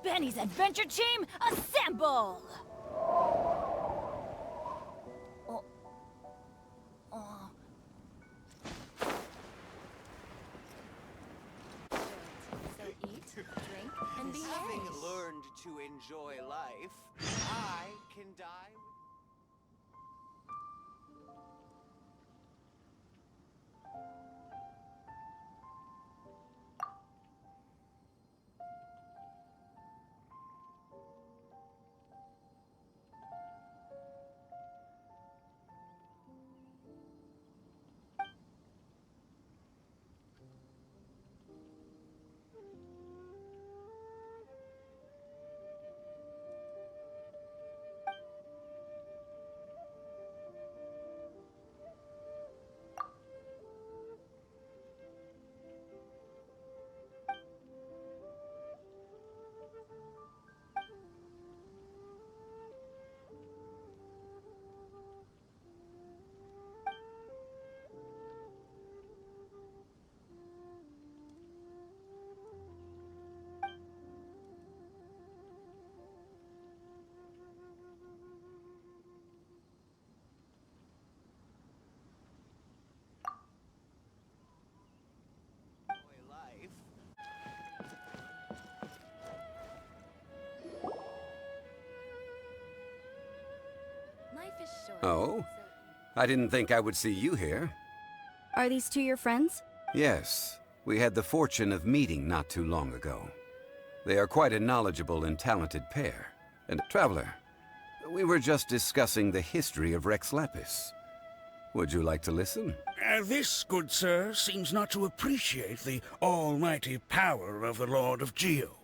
Benny's adventure team, assemble! Oh. Oh. So eat, drink, and be Having merry. learned to enjoy life, I can die. Life is short. Oh? I didn't think I would see you here. Are these two your friends? Yes, we had the fortune of meeting not too long ago. They are quite a knowledgeable and talented pair. And Traveler, we were just discussing the history of Rex Lapis. Would you like to listen? This, good sir, seems not to appreciate the almighty power of the Lord of Geo.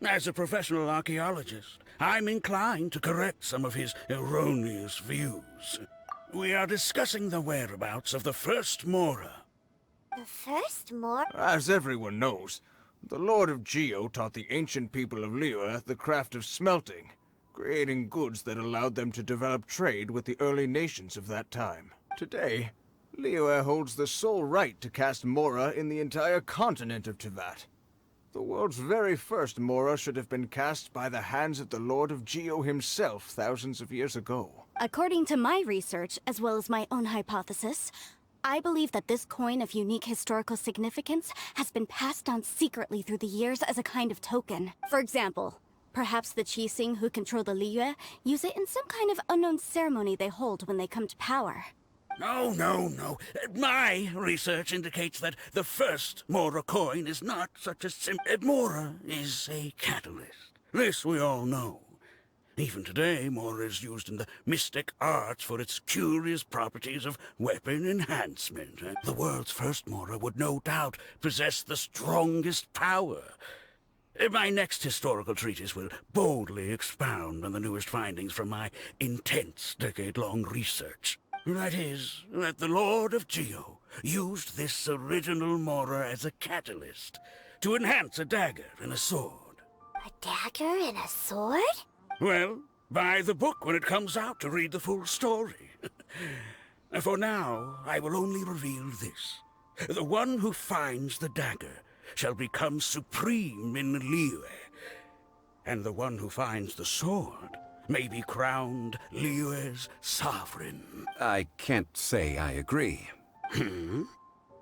As a professional archaeologist, I'm inclined to correct some of his erroneous views. We are discussing the whereabouts of the first Mora. The first Mora? As everyone knows, the Lord of Geo taught the ancient people of Liyue the craft of smelting, creating goods that allowed them to develop trade with the early nations of that time. Today, Liyue holds the sole right to cast Mora in the entire continent of Teyvat. The world's very first Mora should have been cast by the hands of the Lord of Geo himself thousands of years ago. According to my research, as well as my own hypothesis, I believe that this coin of unique historical significance has been passed down secretly through the years as a kind of token. For example, perhaps the Qixing who control the Liyue use it in some kind of unknown ceremony they hold when they come to power. No. My research indicates that the first Mora coin is not such a Mora is a catalyst. This we all know. Even today, Mora is used in the mystic arts for its curious properties of weapon enhancement. The world's first Mora would no doubt possess the strongest power. My next historical treatise will boldly expound on the newest findings from my intense decade-long research. That is, that the Lord of Geo used this original Mora as a catalyst to enhance a dagger and a sword. A dagger and a sword? Well, buy the book when it comes out to read the full story. For now, I will only reveal this. The one who finds the dagger shall become supreme in Liyue, and the one who finds the sword may be crowned Liyue's sovereign. I can't say I agree.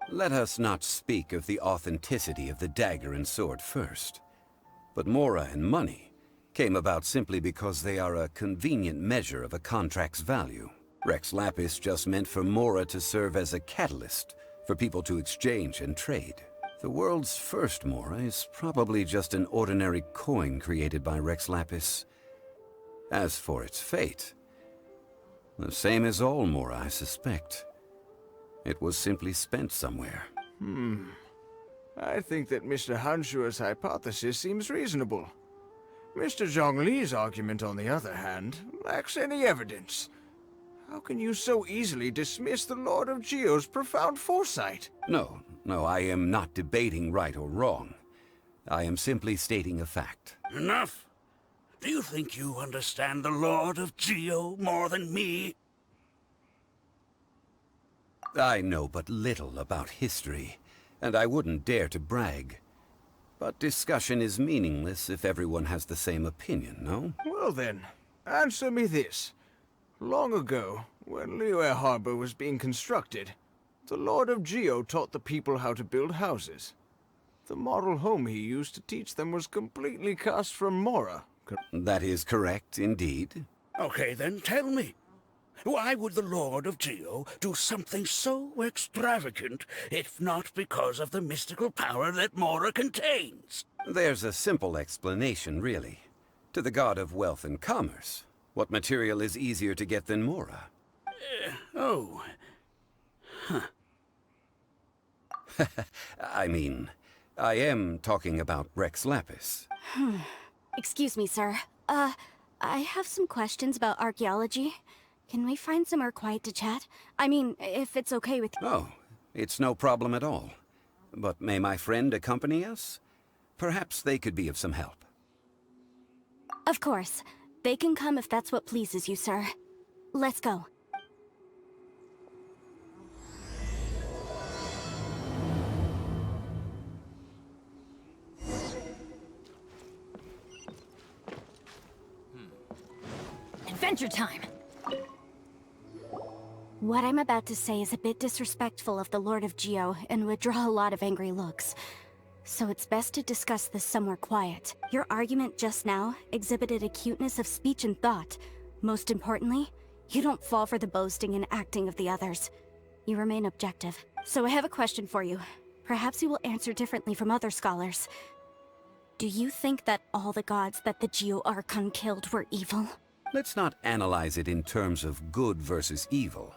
Let us not speak of the authenticity of the dagger and sword first. But Mora and money came about simply because they are a convenient measure of a contract's value. Rex Lapis just meant for Mora to serve as a catalyst for people to exchange and trade. The world's first Mora is probably just an ordinary coin created by Rex Lapis. As for its fate, the same as all Mora, I suspect. It was simply spent somewhere. I think that Mr. Hanshua's hypothesis seems reasonable. Mr. Zhongli's argument, on the other hand, lacks any evidence. How can you so easily dismiss the Lord of Geo's profound foresight? No, I am not debating right or wrong. I am simply stating a fact. Enough! Do you think you understand the Lord of Geo more than me? I know but little about history, and I wouldn't dare to brag. But discussion is meaningless if everyone has the same opinion, no? Well then, answer me this. Long ago, when Liyue Harbor was being constructed, the Lord of Geo taught the people how to build houses. The model home he used to teach them was completely cast from Mora. That is correct, indeed. Okay, then tell me. Why would the Lord of Geo do something so extravagant, if not because of the mystical power that Mora contains? There's a simple explanation, really. To the god of wealth and commerce, what material is easier to get than Mora? Oh. I mean, I am talking about Rex Lapis. Excuse me, sir. I have some questions about archaeology. Can we find somewhere quiet to chat? I mean, if it's okay with you. Oh, it's no problem at all. But may my friend accompany us? Perhaps they could be of some help. Of course. They can come if that's what pleases you, sir. Let's go. Adventure time! What I'm about to say is a bit disrespectful of the Lord of Geo and would draw a lot of angry looks. So it's best to discuss this somewhere quiet. Your argument just now exhibited acuteness of speech and thought. Most importantly, you don't fall for the boasting and acting of the others. You remain objective. So I have a question for you. Perhaps you will answer differently from other scholars. Do you think that all the gods that the Geo Archon killed were evil? Let's not analyze it in terms of good versus evil.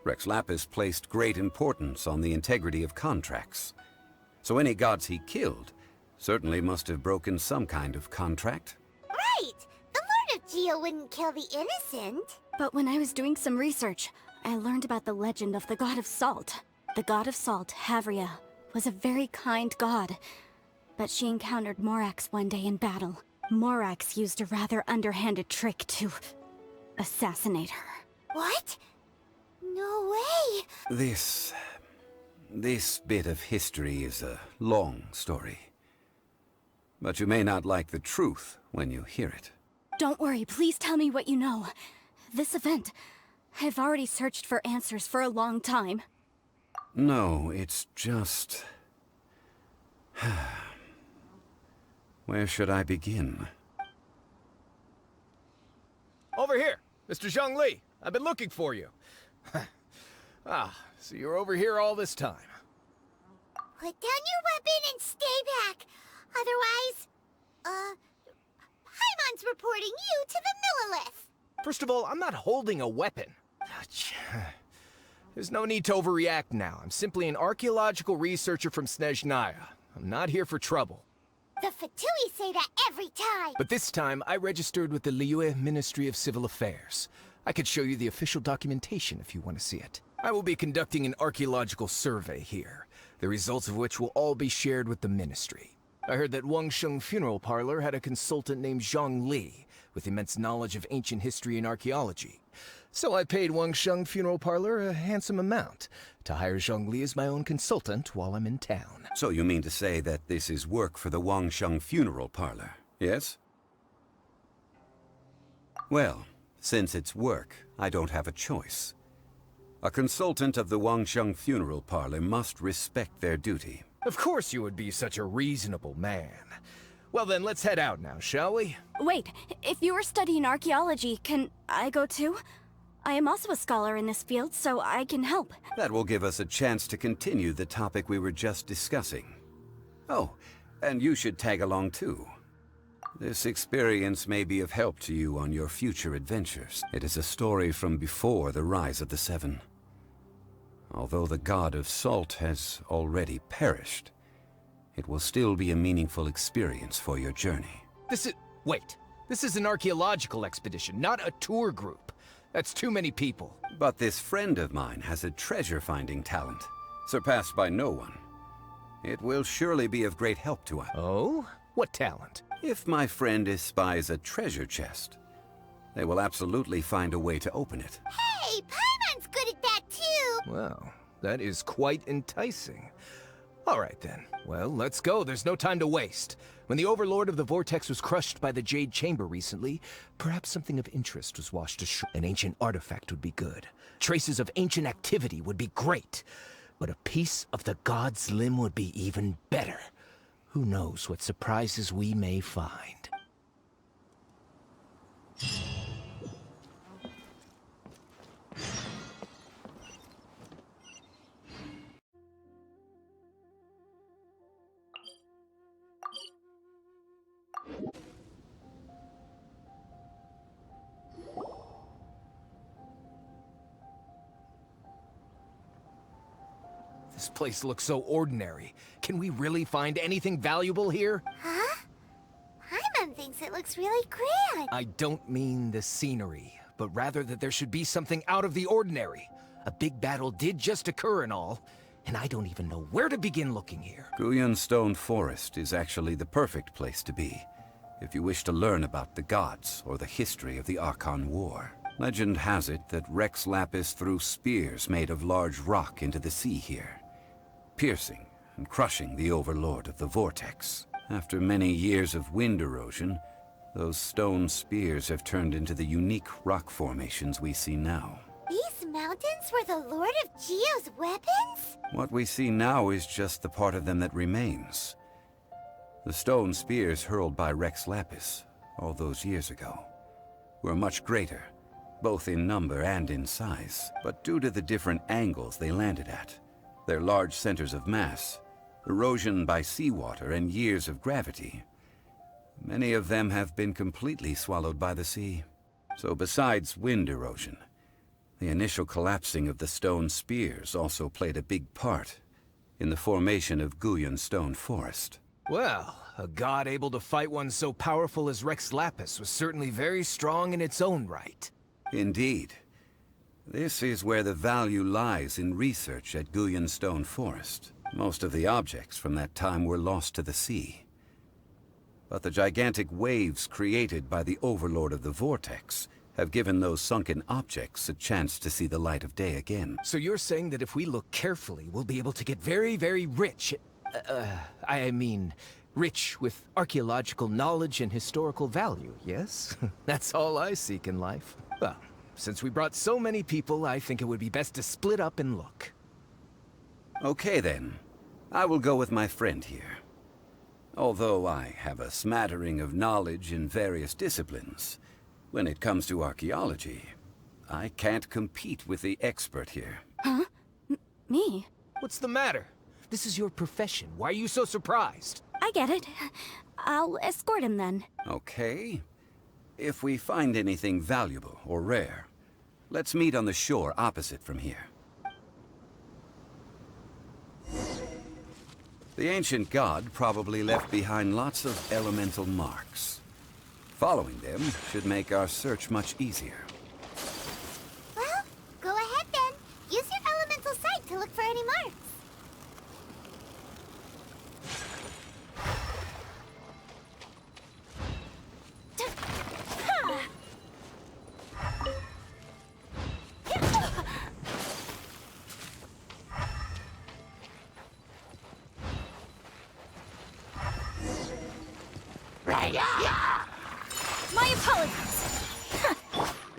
Rex Lapis placed great importance on the integrity of contracts. So any gods he killed certainly must have broken some kind of contract. Right! The Lord of Geo wouldn't kill the innocent. But when I was doing some research, I learned about the legend of the god of salt. The god of salt, Havria, was a very kind god. But she encountered Morax one day in battle. Morax used a rather underhanded trick to assassinate her. What? No way! This bit of history is a long story. But you may not like the truth when you hear it. Don't worry, please tell me what you know. This event, I've already searched for answers for a long time. No, it's just... Where should I begin? Over here, Mr. Zhongli. I've been looking for you. So you're over here all this time. Put down your weapon and stay back. Otherwise, Paimon's reporting you to the Millilith. First of all, I'm not holding a weapon. There's no need to overreact now. I'm simply an archaeological researcher from Snezhnaya. I'm not here for trouble. The Fatui say that every time. But this time, I registered with the Liyue Ministry of Civil Affairs. I could show you the official documentation if you want to see it. I will be conducting an archaeological survey here, the results of which will all be shared with the ministry. I heard that Wangsheng Funeral Parlor had a consultant named Zhongli, with immense knowledge of ancient history and archaeology. So I paid Wangsheng Funeral Parlor a handsome amount to hire Zhongli as my own consultant while I'm in town. So you mean to say that this is work for the Wangsheng Funeral Parlor, yes? Well, since it's work, I don't have a choice. A consultant of the Wangsheng Funeral Parlor must respect their duty. Of course you would be such a reasonable man. Well then, let's head out now, shall we? Wait, if you are studying archaeology, can I go too? I am also a scholar in this field, so I can help. That will give us a chance to continue the topic we were just discussing. Oh, and you should tag along too. This experience may be of help to you on your future adventures. It is a story from before the rise of the Seven. Although the god of salt has already perished, it will still be a meaningful experience for your journey. Wait. This is an archaeological expedition, not a tour group. That's too many people. But this friend of mine has a treasure-finding talent, surpassed by no one. It will surely be of great help to us. Oh? What talent? If my friend espies a treasure chest, they will absolutely find a way to open it. Hey, Paimon's good at that too. Well, that is quite enticing. All right then. Well, let's go. There's no time to waste. When the Overlord of the Vortex was crushed by the Jade Chamber recently, perhaps something of interest was washed ashore. An ancient artifact would be good. Traces of ancient activity would be great. But a piece of the god's limb would be even better. Who knows what surprises we may find. This place looks so ordinary. Can we really find anything valuable here? Huh? Paimon thinks it looks really grand. I don't mean the scenery, but rather that there should be something out of the ordinary. A big battle did just occur and all, and I don't even know where to begin looking here. Guyan Stone Forest is actually the perfect place to be, if you wish to learn about the gods or the history of the Archon War. Legend has it that Rex Lapis threw spears made of large rock into the sea here, piercing and crushing the Overlord of the Vortex. After many years of wind erosion, those stone spears have turned into the unique rock formations we see now. These mountains were the Lord of Geo's weapons? What we see now is just the part of them that remains. The stone spears hurled by Rex Lapis all those years ago were much greater, both in number and in size. But due to the different angles they landed at, their large centers of mass, erosion by seawater, and years of gravity, many of them have been completely swallowed by the sea. So besides wind erosion, the initial collapsing of the stone spears also played a big part in the formation of Guyan Stone Forest. Well, a god able to fight one so powerful as Rex Lapis was certainly very strong in its own right. Indeed. This is where the value lies in research at Guyan Stone Forest. Most of the objects from that time were lost to the sea. But the gigantic waves created by the Overlord of the Vortex have given those sunken objects a chance to see the light of day again. So you're saying that if we look carefully, we'll be able to get very, very rich. Rich with archaeological knowledge and historical value, yes? That's all I seek in life. Well, since we brought so many people, I think it would be best to split up and look. Okay then. I will go with my friend here. Although I have a smattering of knowledge in various disciplines, when it comes to archaeology, I can't compete with the expert here. Huh? Me? What's the matter? This is your profession. Why are you so surprised? I get it. I'll escort him then. Okay. If we find anything valuable or rare, let's meet on the shore opposite from here. The ancient god probably left behind lots of elemental marks. Following them should make our search much easier. Well, go ahead then. Use your elemental sight to look for any marks. My apologies.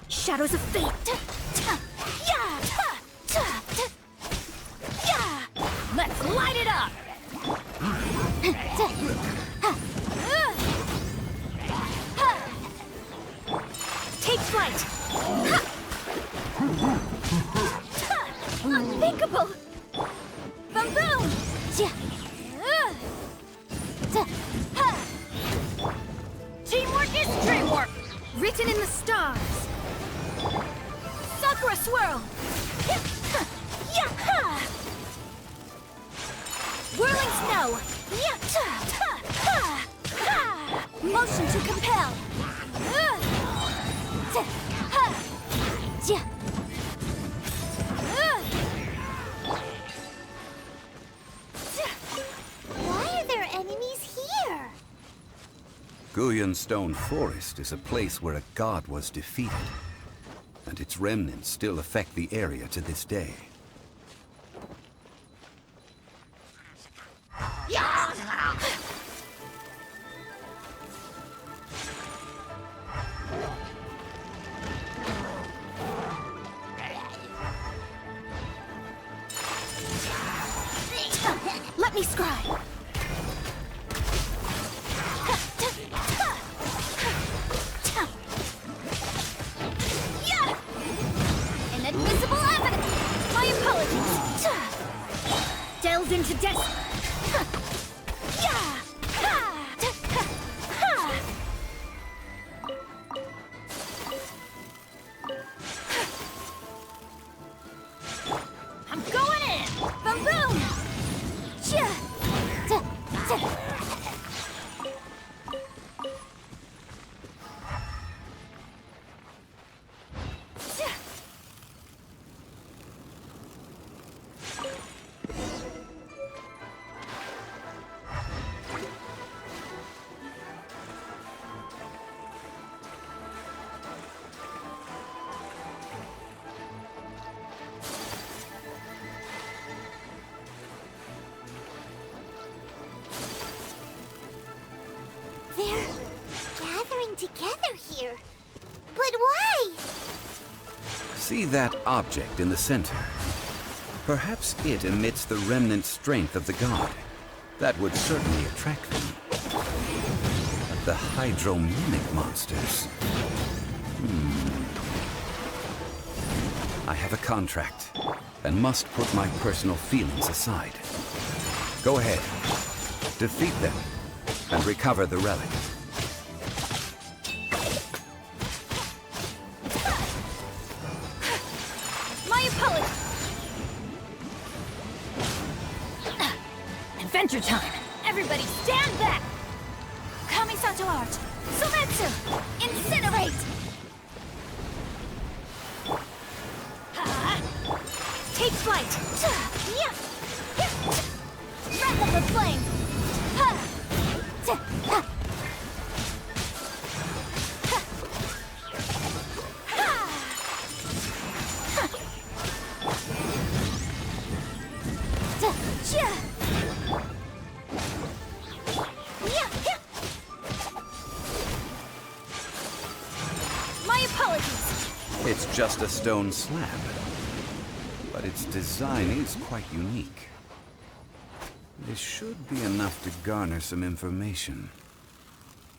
Shadows of fate. Let's light it up. Take flight. Unthinkable. Boom boom. Teamwork is dreamwork. Written in the stars. Sakura swirl. Whirling snow. Motion to compel. Why are there enemies here? Guyan Stone Forest is a place where a god was defeated, and its remnants still affect the area to this day. They're gathering together here. But why? See that object in the center? Perhaps it emits the remnant strength of the god. That would certainly attract them. The hydromimic monsters. I have a contract, and must put my personal feelings aside. Go ahead. Defeat them, and recover the relic. My apologies! Adventure time! Everybody stand back! Kamisato art! Sumetsu! Incinerate! Take flight! Wrap up the flame! My apologies! It's just a stone slab, but its design is quite unique. This should be enough to garner some information.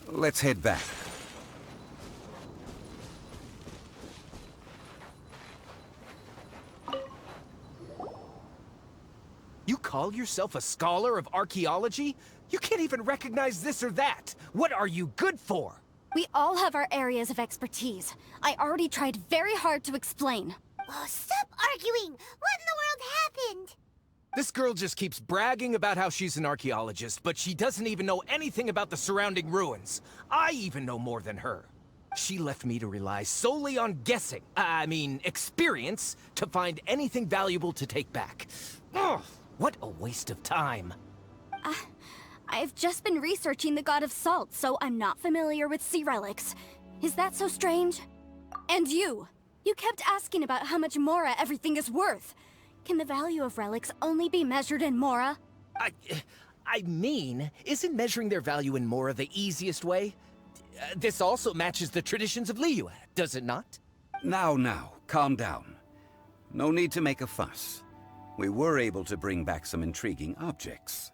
Let's head back. You call yourself a scholar of archaeology? You can't even recognize this or that. What are you good for? We all have our areas of expertise. I already tried very hard to explain. Oh, stop arguing! What in the world happened? This girl just keeps bragging about how she's an archaeologist, but she doesn't even know anything about the surrounding ruins. I even know more than her. She left me to rely solely on guessing, experience, to find anything valuable to take back. Ugh, what a waste of time. I've just been researching the God of Salt, so I'm not familiar with sea relics. Is that so strange? And you kept asking about how much Mora everything is worth. Can the value of relics only be measured in Mora? Isn't measuring their value in Mora the easiest way? This also matches the traditions of Liyue, does it not? Now, calm down. No need to make a fuss. We were able to bring back some intriguing objects.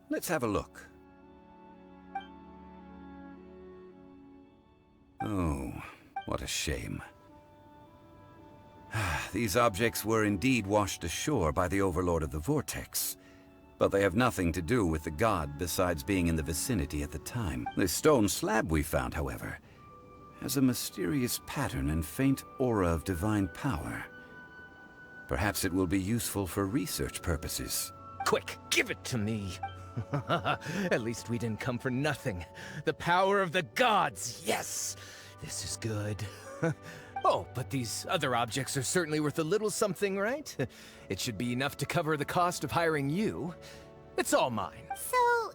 Let's have a look. Oh, what a shame. These objects were indeed washed ashore by the Overlord of the Vortex, but they have nothing to do with the god besides being in the vicinity at the time. The stone slab we found, however, has a mysterious pattern and faint aura of divine power. Perhaps it will be useful for research purposes. Quick, give it to me. At least we didn't come for nothing. The power of the gods, yes! This is good. Oh, but these other objects are certainly worth a little something, right? It should be enough to cover the cost of hiring you. It's all mine. So,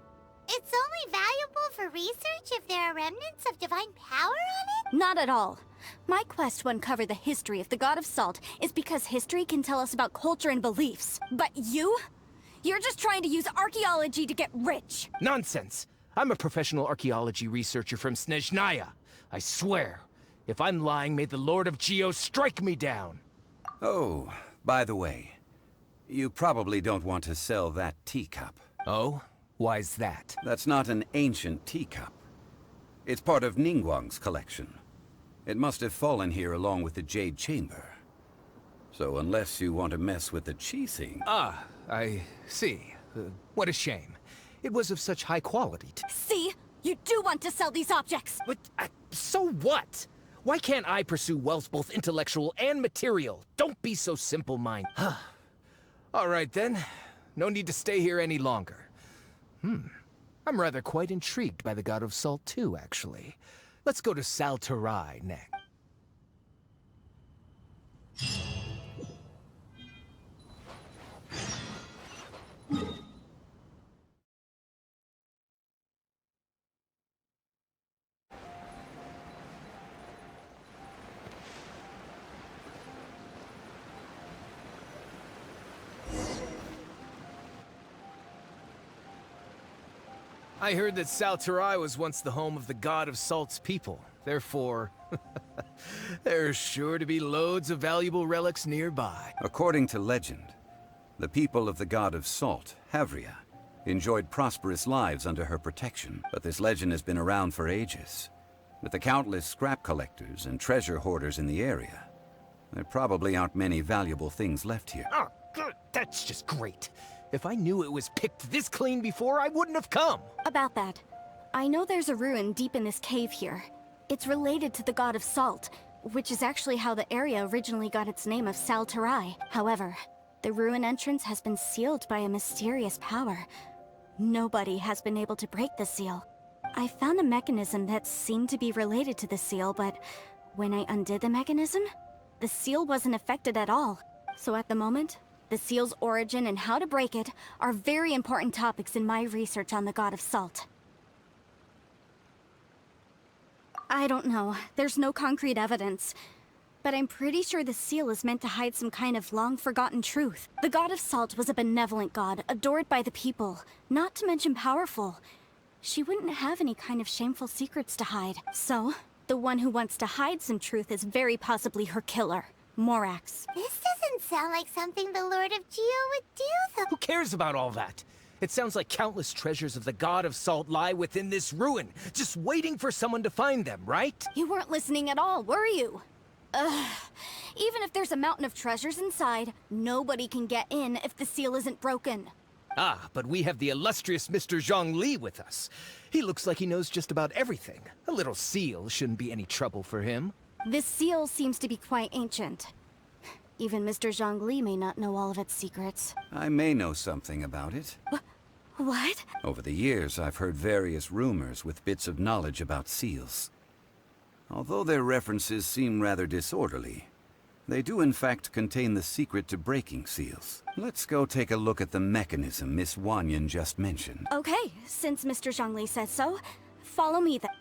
it's only valuable for research if there are remnants of divine power on it? Not at all. My quest to uncover the history of the God of Salt is because history can tell us about culture and beliefs. But you're just trying to use archaeology to get rich. Nonsense! I'm a professional archaeology researcher from Snezhnaya. I swear. If I'm lying, may the Lord of Geo strike me down. Oh, by the way, you probably don't want to sell that teacup. Oh? Why's that? That's not an ancient teacup. It's part of Ningguang's collection. It must have fallen here along with the Jade Chamber. So unless you want to mess with the Qixing... Ah, I see. What a shame. It was of such high quality. See? You do want to sell these objects! But, so what? Why can't I pursue wealth both intellectual and material? Don't be so simple-minded. All right then. No need to stay here any longer. I'm rather quite intrigued by the God of Salt too, actually. Let's go to Saltarai next. I heard that Salterai was once the home of the God of Salt's people. Therefore, there's sure to be loads of valuable relics nearby. According to legend, the people of the God of Salt, Havria, enjoyed prosperous lives under her protection. But this legend has been around for ages. With the countless scrap collectors and treasure hoarders in the area, there probably aren't many valuable things left here. Oh, good. That's just great. If I knew it was picked this clean before, I wouldn't have come. About that, I know there's a ruin deep in this cave here. It's related to the God of Salt, which is actually how the area originally got its name of Salterai. However, the ruin entrance has been sealed by a mysterious power. Nobody has been able to break the seal. I found a mechanism that seemed to be related to the seal, but when I undid the mechanism, the seal wasn't affected at all. So at the moment, the seal's origin and how to break it are very important topics in my research on the God of Salt. I don't know. There's no concrete evidence. But I'm pretty sure the seal is meant to hide some kind of long-forgotten truth. The God of Salt was a benevolent god, adored by the people, not to mention powerful. She wouldn't have any kind of shameful secrets to hide. So, the one who wants to hide some truth is very possibly her killer, Morax. This doesn't sound like something the Lord of Geo would do, though. Who cares about all that? It sounds like countless treasures of the God of Salt lie within this ruin, just waiting for someone to find them, right? You weren't listening at all, were you? Even if there's a mountain of treasures inside, nobody can get in if the seal isn't broken. Ah, but we have the illustrious Mr. Zhongli with us. He looks like he knows just about everything. A little seal shouldn't be any trouble for him. This seal seems to be quite ancient. Even Mr. Zhongli may not know all of its secrets. I may know something about it. What? Over the years, I've heard various rumors with bits of knowledge about seals. Although their references seem rather disorderly, they do in fact contain the secret to breaking seals. Let's go take a look at the mechanism Miss Wanyan just mentioned. Okay, since Mr. Zhongli says so, follow me then.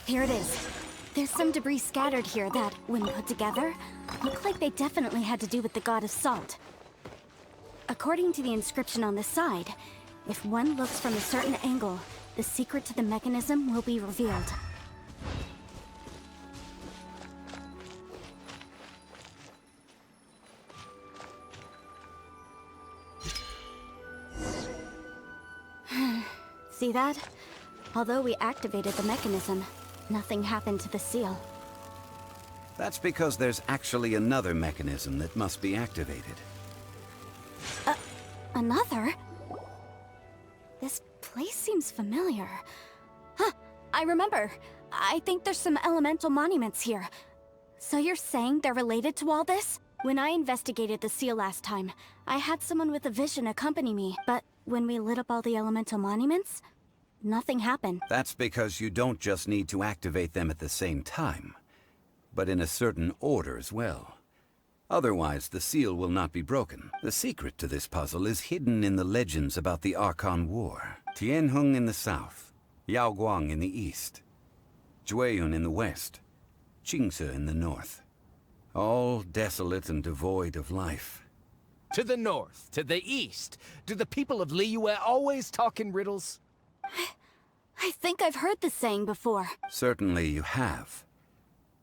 Here it is. There's some debris scattered here that, when put together, look like they definitely had to do with the God of Salt. According to the inscription on the side, if one looks from a certain angle, the secret to the mechanism will be revealed. See that? Although we activated the mechanism, nothing happened to the seal. That's because there's actually another mechanism that must be activated. Another? This place seems familiar. Huh, I remember. I think there's some elemental monuments here. So you're saying they're related to all this? When I investigated the seal last time, I had someone with a vision accompany me, but when we lit up all the elemental monuments, nothing happened. That's because you don't just need to activate them at the same time, but in a certain order as well. Otherwise, the seal will not be broken. The secret to this puzzle is hidden in the legends about the Archon War. Tianheng in the south, Yaoguang in the east, Jueyun in the west, Qingce in the north. All desolate and devoid of life. To the north, to the east. Do the people of Liyue always talk in riddles? I think I've heard this saying before. Certainly you have.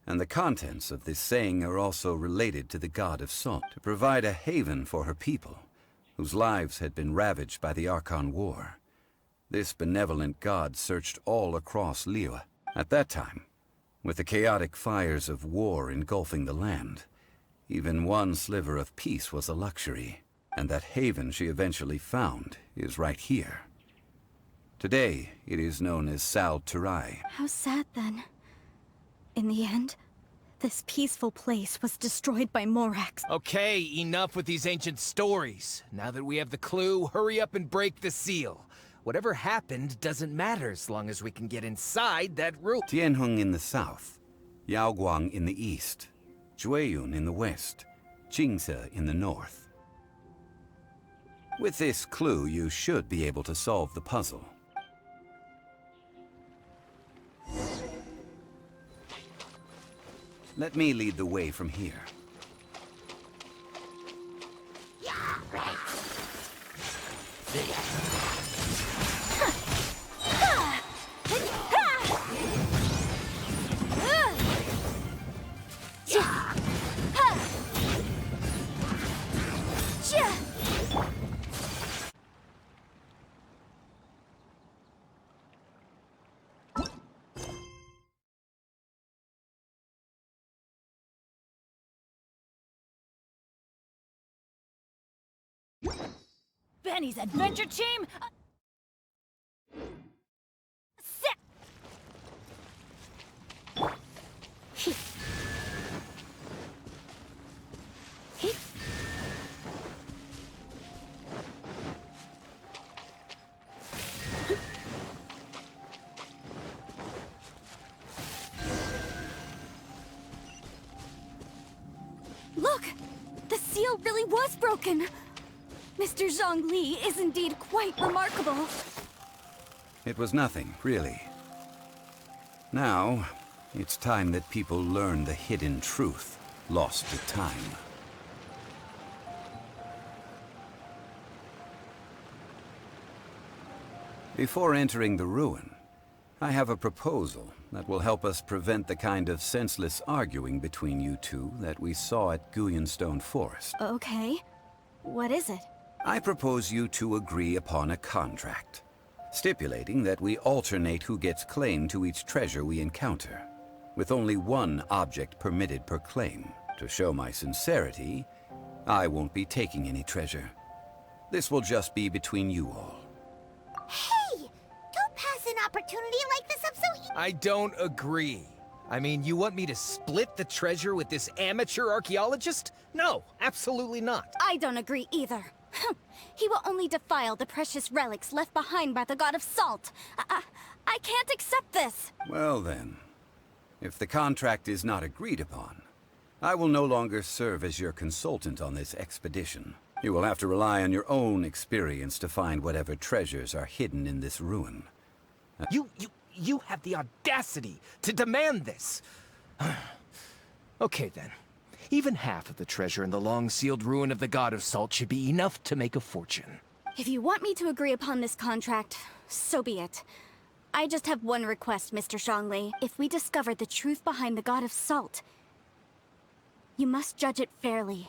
And the contents of this saying are also related to the God of Salt, to provide a haven for her people, whose lives had been ravaged by the Archon War. This benevolent god searched all across Liyue. At that time, with the chaotic fires of war engulfing the land, even one sliver of peace was a luxury, and that haven she eventually found is right here. Today, it is known as Salterai. How sad then. In the end, this peaceful place was destroyed by Morax. Okay, enough with these ancient stories. Now that we have the clue, hurry up and break the seal. Whatever happened doesn't matter as long as we can get inside that room. Tianheng in the south, Yaoguang in the east, Jueyun in the west, Jingze in the north. With this clue, you should be able to solve the puzzle. Let me lead the way from here. Benny's adventure team? Look! The seal really was broken! Mr. Zhongli is indeed quite remarkable. It was nothing, really. Now, it's time that people learn the hidden truth lost to time. Before entering the ruin, I have a proposal that will help us prevent the kind of senseless arguing between you two that we saw at Guyonstone Forest. Okay. What is it? I propose you two agree upon a contract, stipulating that we alternate who gets claim to each treasure we encounter, with only one object permitted per claim. To show my sincerity, I won't be taking any treasure. This will just be between you all. Hey! Don't pass an opportunity like this up so easy. I don't agree. I mean, you want me to split the treasure with this amateur archaeologist? No, absolutely not. I don't agree either. He will only defile the precious relics left behind by the god of salt. I can't accept this. Well then, if the contract is not agreed upon, I will no longer serve as your consultant on this expedition. You will have to rely on your own experience to find whatever treasures are hidden in this ruin. You have the audacity to demand this. Okay then. Even half of the treasure in the long-sealed ruin of the God of Salt should be enough to make a fortune. If you want me to agree upon this contract, so be it. I just have one request, Mr. Zhongli. If we discover the truth behind the God of Salt, you must judge it fairly,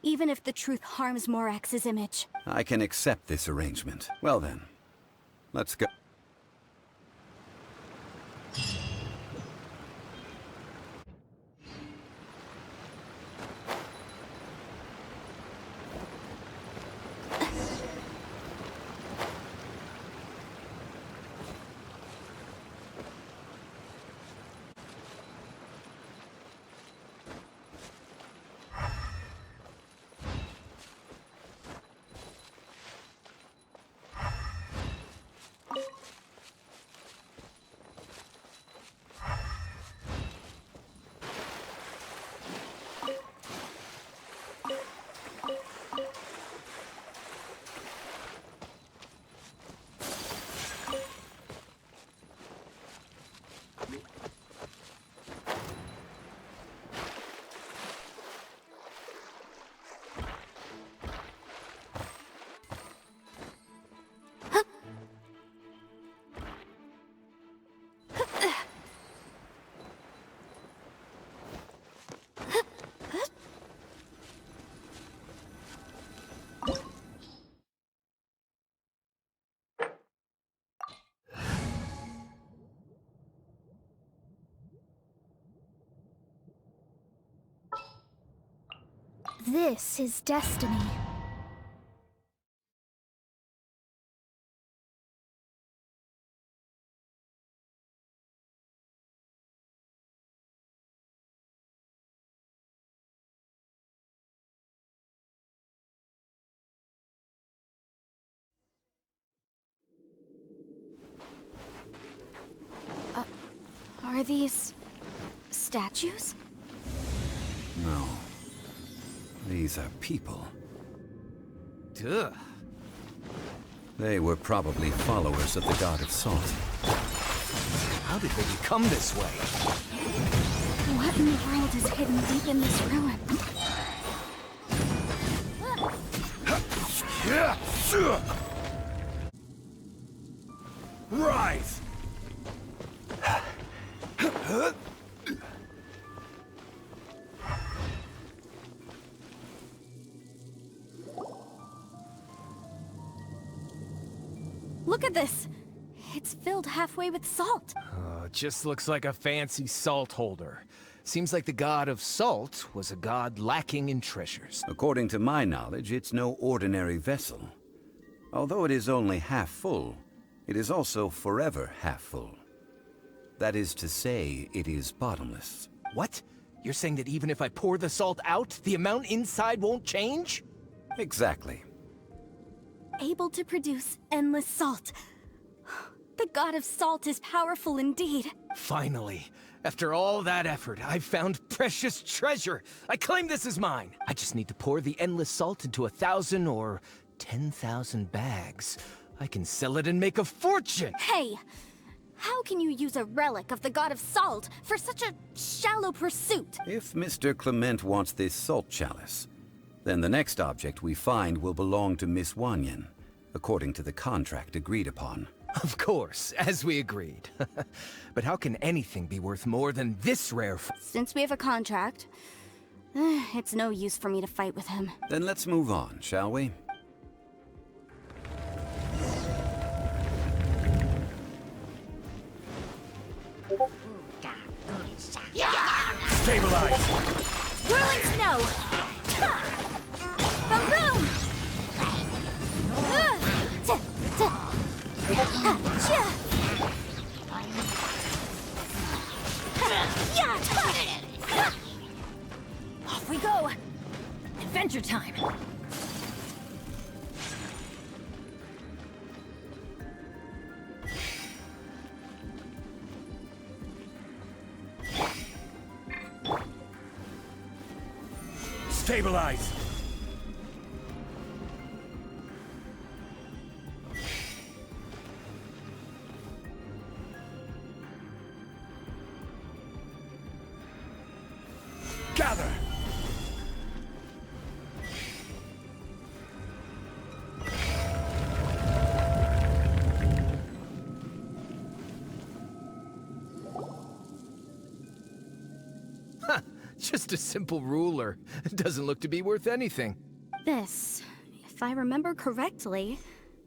even if the truth harms Morax's image. I can accept this arrangement. Well then, let's go. This is destiny. Are these statues? No. These are people. Ugh. They were probably followers of the god of salt. How did they become this way? What in the world is hidden deep in this ruin? Rise! Look at this! It's filled halfway with salt. It just looks like a fancy salt holder. Seems like the god of salt was a god lacking in treasures. According to my knowledge, it's no ordinary vessel. Although it is only half full, it is also forever half full. That is to say, it is bottomless. What? You're saying that even if I pour the salt out, the amount inside won't change? Exactly. Able to produce endless salt. The god of salt is powerful indeed. Finally. After all that effort, I've found precious treasure. I claim this as mine. I just need to pour the endless salt into 1,000 or 10,000 bags. I can sell it and make a fortune! Hey! How can you use a relic of the god of salt for such a shallow pursuit? If Mr. Clement wants this salt chalice, then the next object we find will belong to Miss Wanyan, according to the contract agreed upon. Of course, as we agreed. But how can anything be worth more than this rare Since we have a contract, it's no use for me to fight with him. Then let's move on, shall we? Stabilize! Whirling snow! Boom! Off we go! Adventure time! Stabilize! Gather! Just a simple ruler. It doesn't look to be worth anything. This, if I remember correctly,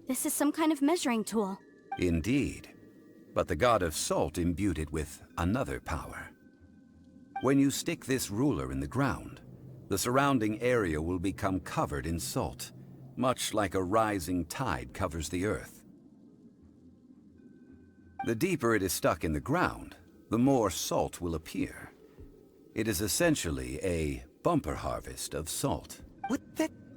this is some kind of measuring tool. Indeed. But the god of salt imbued it with another power. When you stick this ruler in the ground, the surrounding area will become covered in salt, much like a rising tide covers the earth. The deeper it is stuck in the ground, the more salt will appear. It is essentially a bumper harvest of salt. What?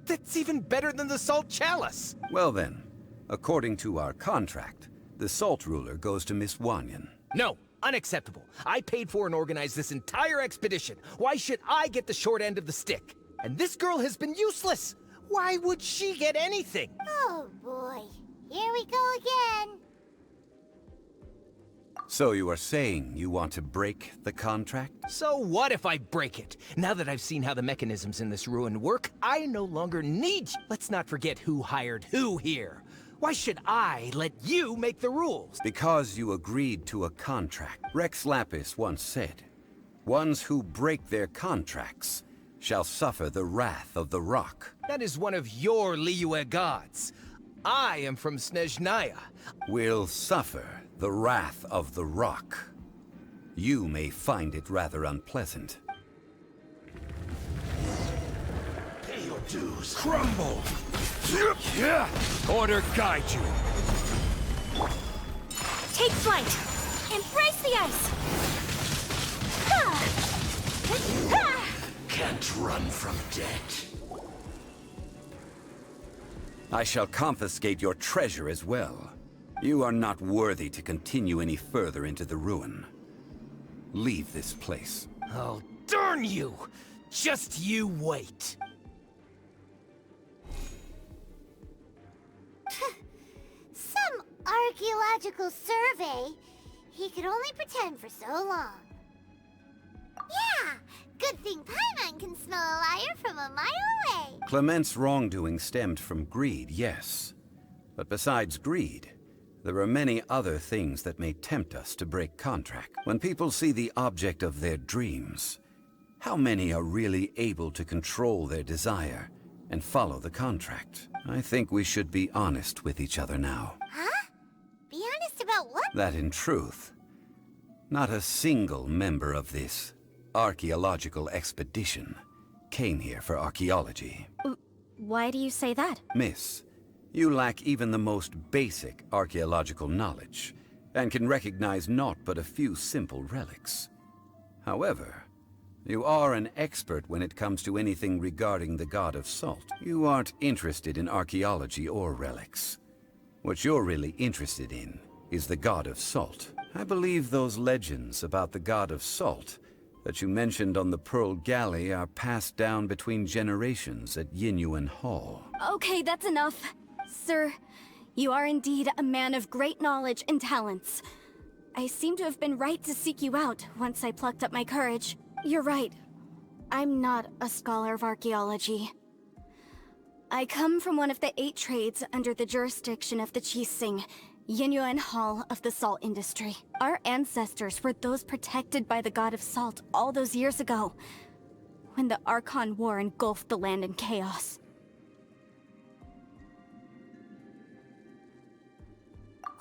That's even better than the salt chalice! Well then, according to our contract, the salt ruler goes to Miss Wanyan. No! Unacceptable. I paid for and organized this entire expedition. Why should I get the short end of the stick? And this girl has been useless! Why would she get anything? Oh boy. Here we go again. So you are saying you want to break the contract? So what if I break it? Now that I've seen how the mechanisms in this ruin work, I no longer need you. Let's not forget who hired who here. Why should I let you make the rules? Because you agreed to a contract. Rex Lapis once said, "Ones who break their contracts shall suffer the wrath of the rock." That is one of your Liyue gods. I am from Snezhnaya. Will suffer the wrath of the rock. You may find it rather unpleasant. Pay your dues. Crumble! Order guide you. Take flight! Embrace the ice! Can't run from death. I shall confiscate your treasure as well. You are not worthy to continue any further into the ruin. leave this place. Oh, darn you! Just you wait. Some archaeological survey. He could only pretend for so long. Yeah, good thing Paimon can smell a liar from a mile away. Clement's wrongdoing stemmed from greed, yes. But besides greed, there are many other things that may tempt us to break contract. When people see the object of their dreams, how many are really able to control their desire and follow the contract? I think we should be honest with each other now. Huh? Be honest about what? That in truth, not a single member of this archaeological expedition came here for archaeology. Why do you say that? Miss, you lack even the most basic archaeological knowledge, and can recognize naught but a few simple relics. However, you are an expert when it comes to anything regarding the god of salt. You aren't interested in archaeology or relics. What you're really interested in is the god of salt. I believe those legends about the god of salt that you mentioned on the Pearl Galley are passed down between generations at Yinyuan Hall. Okay, that's enough. Sir, you are indeed a man of great knowledge and talents. I seem to have been right to seek you out once I plucked up my courage. You're right. I'm not a scholar of archaeology. I come from one of the 8 trades under the jurisdiction of the Qixing, Yinyuan Hall of the salt industry. Our ancestors were those protected by the god of salt all those years ago, when the Archon War engulfed the land in chaos.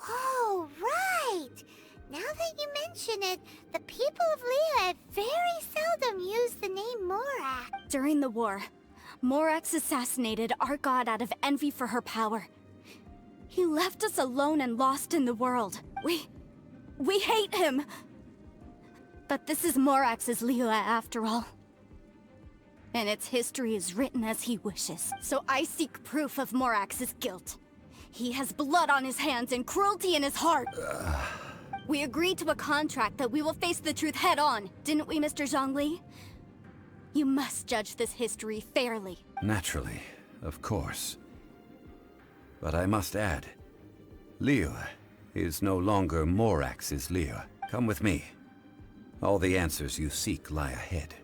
Oh, right! Now that you mention it, the people of Liyue very seldom use the name Morax. During the war, Morax assassinated our god out of envy for her power. He left us alone and lost in the world. We hate him! But this is Morax's Liyue after all. And its history is written as he wishes. So I seek proof of Morax's guilt. He has blood on his hands and cruelty in his heart. We agreed to a contract that we will face the truth head on, didn't we, Mr. Zhongli? You must judge this history fairly. Naturally, of course. But I must add, Liyue is no longer Morax's Liyue. Come with me. All the answers you seek lie ahead.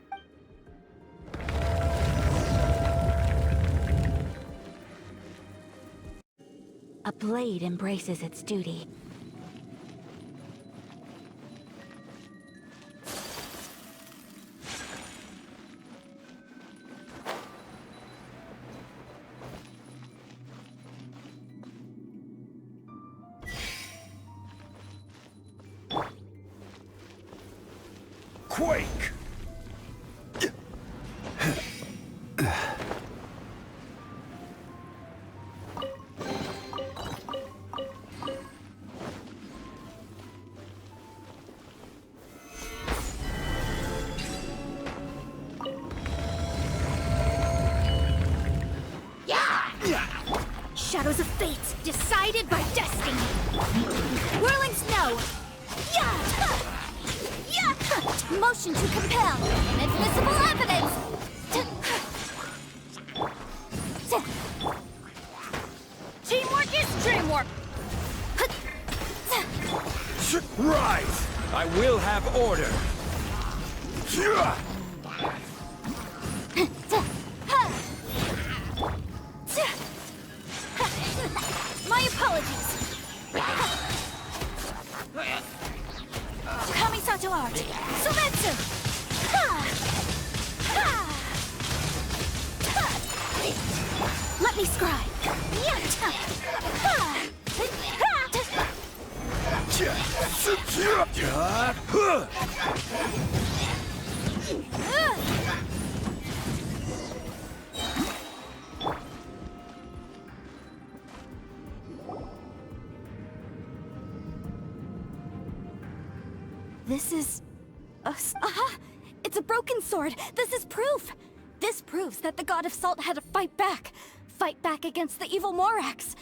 A blade embraces its duty. Quake! Shadows of fate, decided by destiny. Whirling snow. Motion to compel. Inadmissible evidence. Teamwork is dreamwork. Rise! I will have order. My apologies. Kamisato art. Sumetsu. Let me scry. This is... Aha! It's a broken sword! This is proof! This proves that the god of salt had to fight back! Fight back against the evil Morax!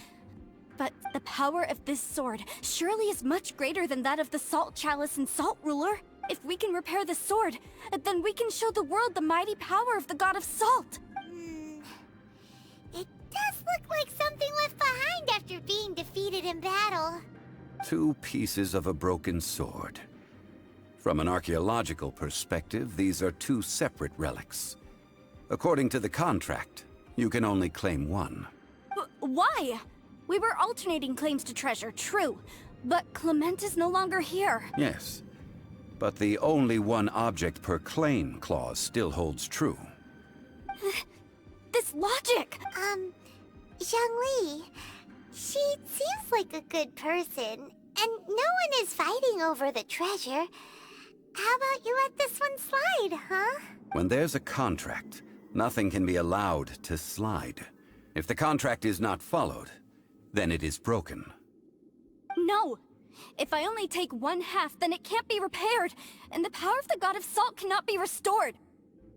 But the power of this sword surely is much greater than that of the Salt Chalice and Salt Ruler. If we can repair the sword, then we can show the world the mighty power of the God of Salt. It does look like something left behind after being defeated in battle. 2 pieces of a broken sword. From an archaeological perspective, these are 2 separate relics. According to the contract, you can only claim one. Why? We were alternating claims to treasure, true. But Clement is no longer here. Yes, but the only one object per claim clause still holds true. This logic! Zhongli, she seems like a good person, and no one is fighting over the treasure. How about you let this one slide, huh? When there's a contract, nothing can be allowed to slide. If the contract is not followed, then it is broken. No! If I only take 1/2, then it can't be repaired, and the power of the God of Salt cannot be restored.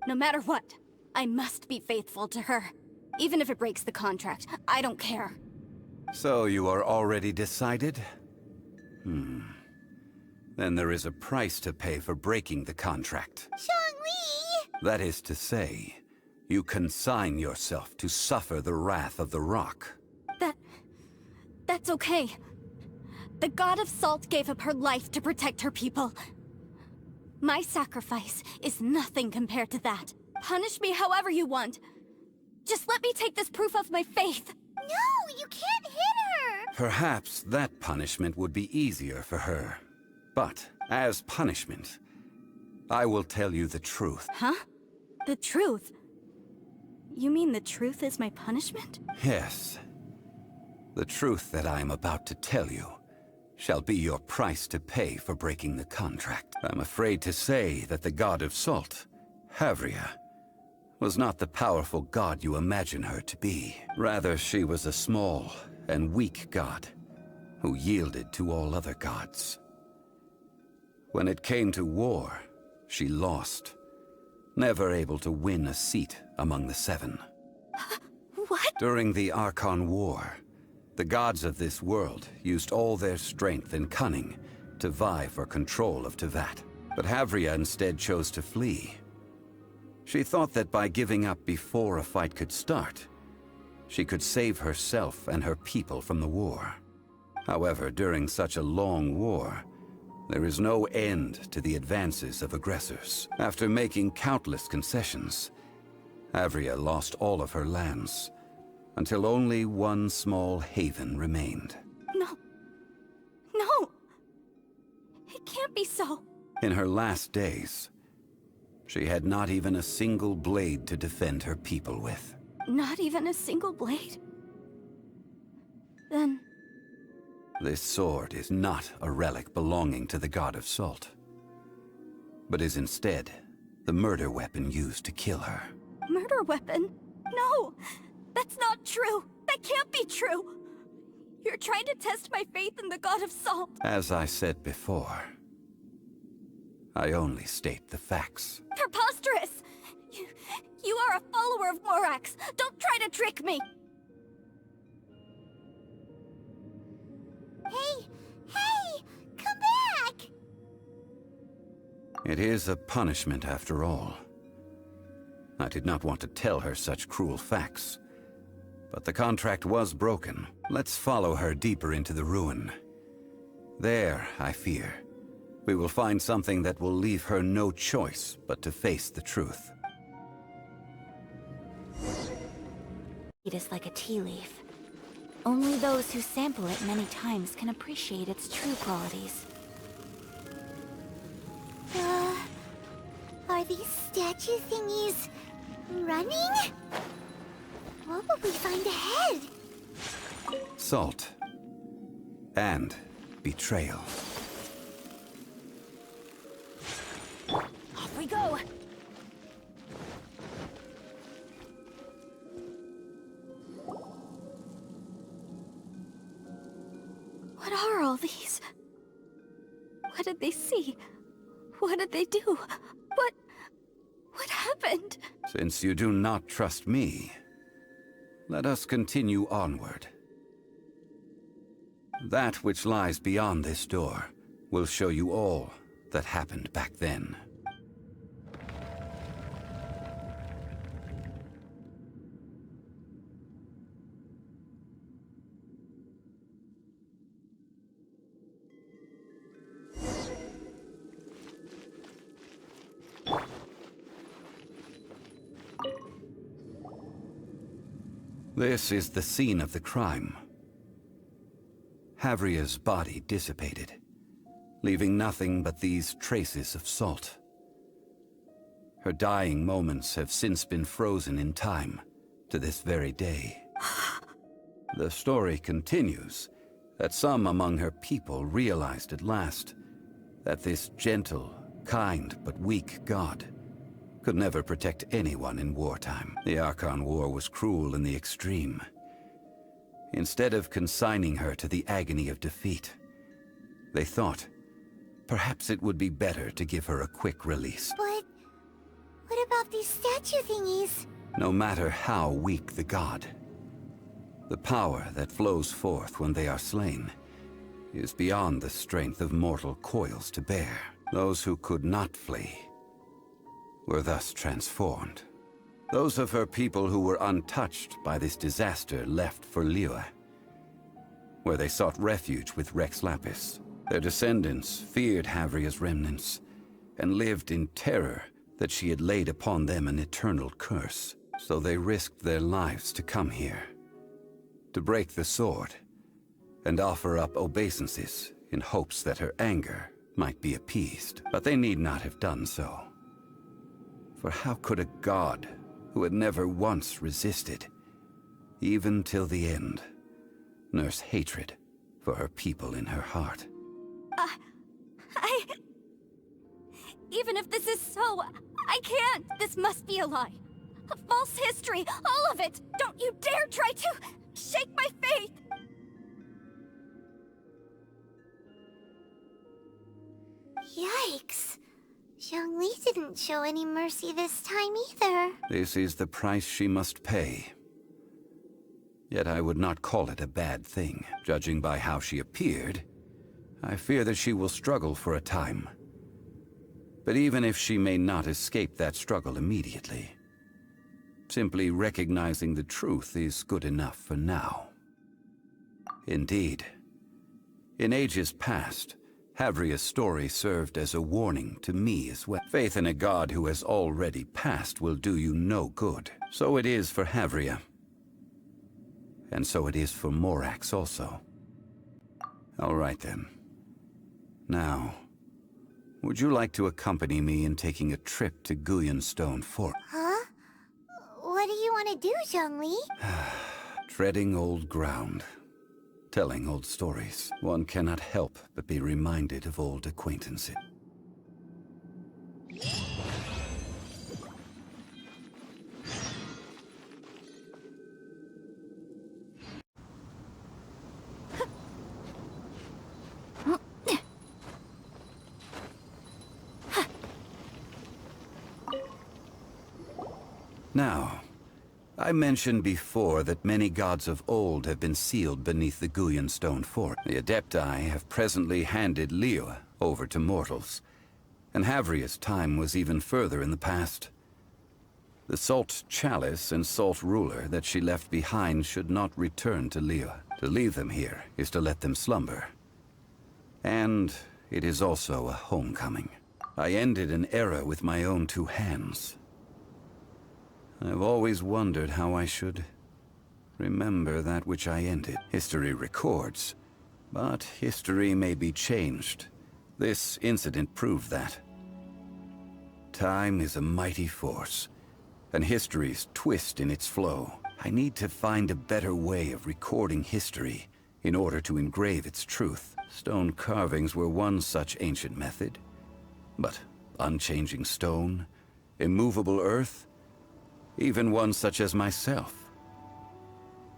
No matter what, I must be faithful to her. Even if it breaks the contract, I don't care. So you are already decided? Then there is a price to pay for breaking the contract. Zhongli! That is to say, you consign yourself to suffer the wrath of the rock. That's okay. The God of Salt gave up her life to protect her people. My sacrifice is nothing compared to that. Punish me however you want. Just let me take this proof of my faith. No, you can't hit her! Perhaps that punishment would be easier for her. But, as punishment, I will tell you the truth. Huh? The truth? You mean the truth is my punishment? Yes. The truth that I am about to tell you shall be your price to pay for breaking the contract. I'm afraid to say that the God of Salt, Havria, was not the powerful god you imagine her to be. Rather, she was a small and weak god who yielded to all other gods. When it came to war, she lost, never able to win a seat among the 7. What? During the Archon War, the gods of this world used all their strength and cunning to vie for control of Teyvat. But Havria instead chose to flee. She thought that by giving up before a fight could start, she could save herself and her people from the war. However, during such a long war, there is no end to the advances of aggressors. After making countless concessions, Havria lost all of her lands, until only one small haven remained. No! It can't be so. In her last days, she had not even a single blade to defend her people with. Not even a single blade? Then... This sword is not a relic belonging to the God of Salt, but is instead the murder weapon used to kill her. Murder weapon? No! That's not true! That can't be true! You're trying to test my faith in the God of Salt! As I said before, I only state the facts. Preposterous! You are a follower of Morax! Don't try to trick me! Hey! Come back! It is a punishment after all. I did not want to tell her such cruel facts, but the contract was broken. Let's follow her deeper into the ruin. There, I fear, we will find something that will leave her no choice but to face the truth. It is like a tea leaf. Only those who sample it many times can appreciate its true qualities. Are these statue thingies running? What will we find ahead? Salt. And betrayal. Off we go! What are all these? What did they see? What did they do? What happened? Since you do not trust me, let us continue onward. That which lies beyond this door will show you all that happened back then. This is the scene of the crime. Havria's body dissipated, leaving nothing but these traces of salt. Her dying moments have since been frozen in time to this very day. The story continues that some among her people realized at last that this gentle, kind, but weak god could never protect anyone in wartime. The Archon War was cruel in the extreme. Instead of consigning her to the agony of defeat, they thought perhaps it would be better to give her a quick release. But what about these statue thingies? No matter how weak the god, the power that flows forth when they are slain is beyond the strength of mortal coils to bear. Those who could not flee were thus transformed. Those of her people who were untouched by this disaster left for Liyue, where they sought refuge with Rex Lapis. Their descendants feared Havria's remnants and lived in terror that she had laid upon them an eternal curse. So they risked their lives to come here, to break the sword and offer up obeisances in hopes that her anger might be appeased. But they need not have done so. For how could a god who had never once resisted, even till the end, nurse hatred for her people in her heart? Even if this is so, I can't! This must be a lie! A false history! All of it! Don't you dare try to shake my faith! Yikes. Zhongli didn't show any mercy this time either. This is the price she must pay. Yet I would not call it a bad thing. Judging by how she appeared, I fear that she will struggle for a time. But even if she may not escape that struggle immediately, simply recognizing the truth is good enough for now. Indeed, in ages past, Havria's story served as a warning to me as well. Faith in a god who has already passed will do you no good. So it is for Havria. And so it is for Morax also. All right then. Now, would you like to accompany me in taking a trip to Guyanstone Fort? Huh? What do you want to do, Zhongli? Treading old ground. Telling old stories. One cannot help but be reminded of old acquaintances. Now, I mentioned before that many gods of old have been sealed beneath the Guyanstone Fort. The Adepti have presently handed Liyue over to mortals, and Havria's time was even further in the past. The Salt Chalice and Salt Ruler that she left behind should not return to Liyue. To leave them here is to let them slumber. And it is also a homecoming. I ended an era with my own two hands. I've always wondered how I should remember that which I ended. History records, but history may be changed. This incident proved that. Time is a mighty force, and history's twist in its flow. I need to find a better way of recording history in order to engrave its truth. Stone carvings were one such ancient method, but unchanging stone, immovable earth, even one such as myself.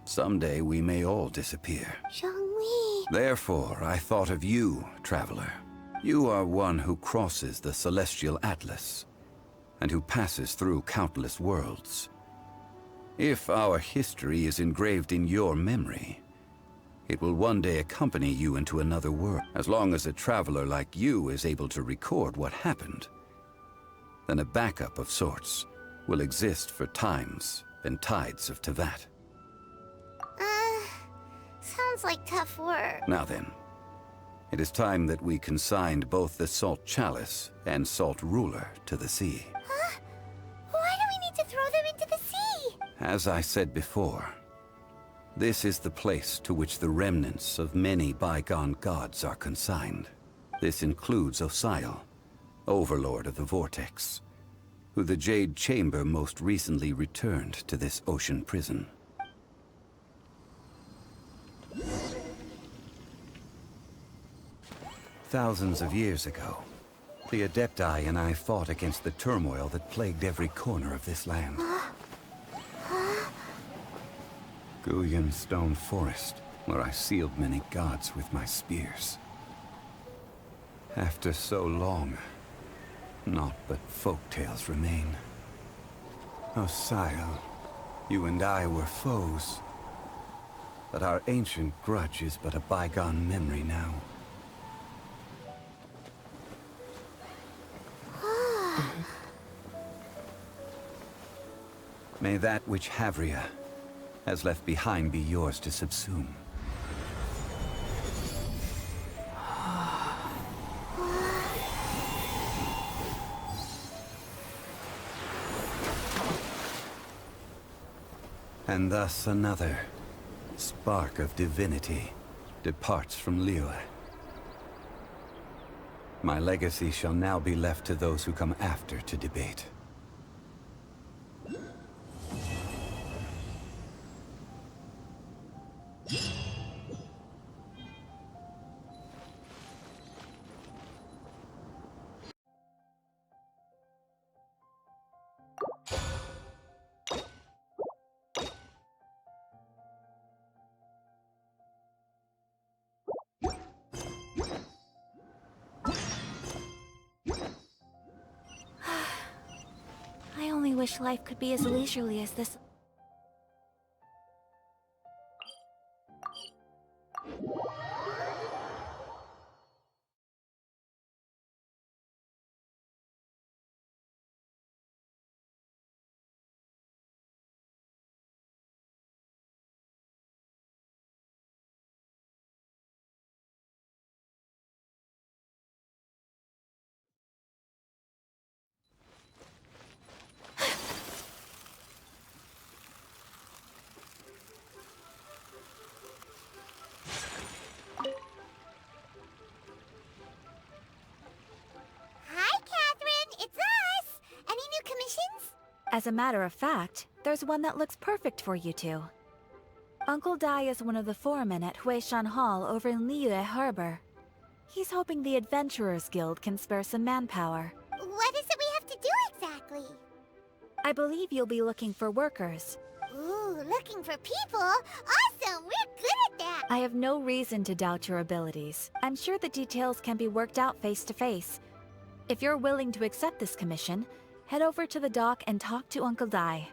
Someday we may all disappear. Zhongli. Therefore, I thought of you, traveler. You are one who crosses the celestial atlas, and who passes through countless worlds. If our history is engraved in your memory, It will one day accompany you into another world. As long as a traveler like you is able to record what happened, then a backup of sorts will exist for times and tides of Teyvat. Sounds like tough work. Now then, it is time that we consigned both the Salt Chalice and Salt Ruler to the sea. Huh? Why do we need to throw them into the sea? As I said before, this is the place to which the remnants of many bygone gods are consigned. This includes Osial, Overlord of the Vortex, who the Jade Chamber most recently returned to this ocean prison. Thousands of years ago, the Adepti and I fought against the turmoil that plagued every corner of this land. Guyan Stone Forest, where I sealed many gods with my spears. After so long, naught but folktales remain. Osial, you and I were foes, but our ancient grudge is but a bygone memory now. May that which Havria has left behind be yours to subsume. And thus another spark of divinity departs from Liyue. My legacy shall now be left to those who come after to debate. I only wish life could be as leisurely as this. Hi, Catherine! It's us! Any new commissions? As a matter of fact, there's one that looks perfect for you two. Uncle Dai is one of the foremen at Huishan Hall over in Liyue Harbor. He's hoping the Adventurers Guild can spare some manpower. What is it we have to do exactly? I believe you'll be looking for workers. Ooh, looking for people? Awesome! We're good at that! I have no reason to doubt your abilities. I'm sure the details can be worked out face to face. If you're willing to accept this commission, head over to the dock and talk to Uncle Dai.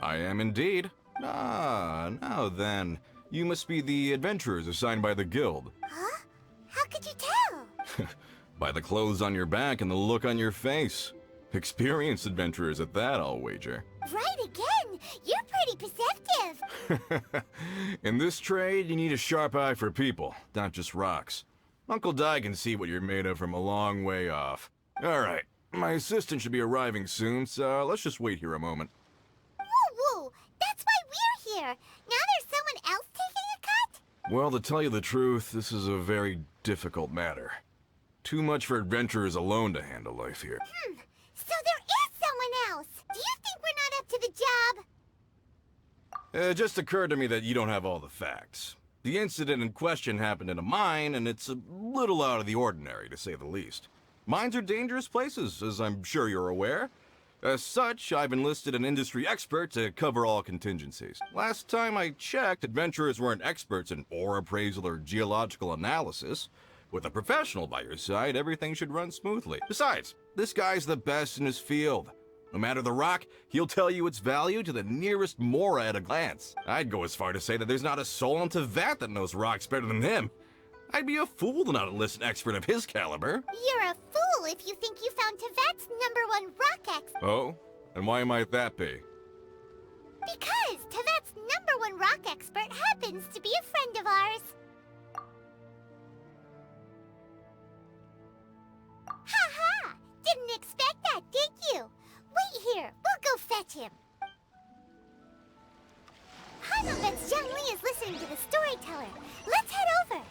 I am indeed. Ah, now then. You must be the adventurers assigned by the guild. Huh? How could you tell? By the clothes on your back and the look on your face. Experienced adventurers at that, I'll wager. Right again! You're pretty perceptive! In this trade, you need a sharp eye for people, not just rocks. Uncle Dai can see what you're made of from a long way off. Alright, my assistant should be arriving soon, so let's just wait here a moment. Woo-woo! That's why we're here! Now there's someone else taking a cut? Well, to tell you the truth, this is a very difficult matter. Too much for adventurers alone to handle life here. So there is someone else! Do you think we're not up to the job? It just occurred to me that you don't have all the facts. The incident in question happened in a mine, and it's a little out of the ordinary, to say the least. Mines are dangerous places, as I'm sure you're aware. As such, I've enlisted an industry expert to cover all contingencies. Last time I checked, adventurers weren't experts in ore appraisal or geological analysis. With a professional by your side, everything should run smoothly. Besides, this guy's the best in his field. No matter the rock, he'll tell you its value to the nearest mora at a glance. I'd go as far to say that there's not a soul on Tevat that knows rocks better than him. I'd be a fool to not enlist an expert of his caliber. You're a fool if you think you found Tevat's #1 rock expert. Oh? And why might that be? Because Tevat's #1 rock expert happens to be a friend of ours. Ha! Didn't expect that, did you? Wait here, we'll go fetch him. Hanno bets Zhongli is listening to the storyteller. Let's head over.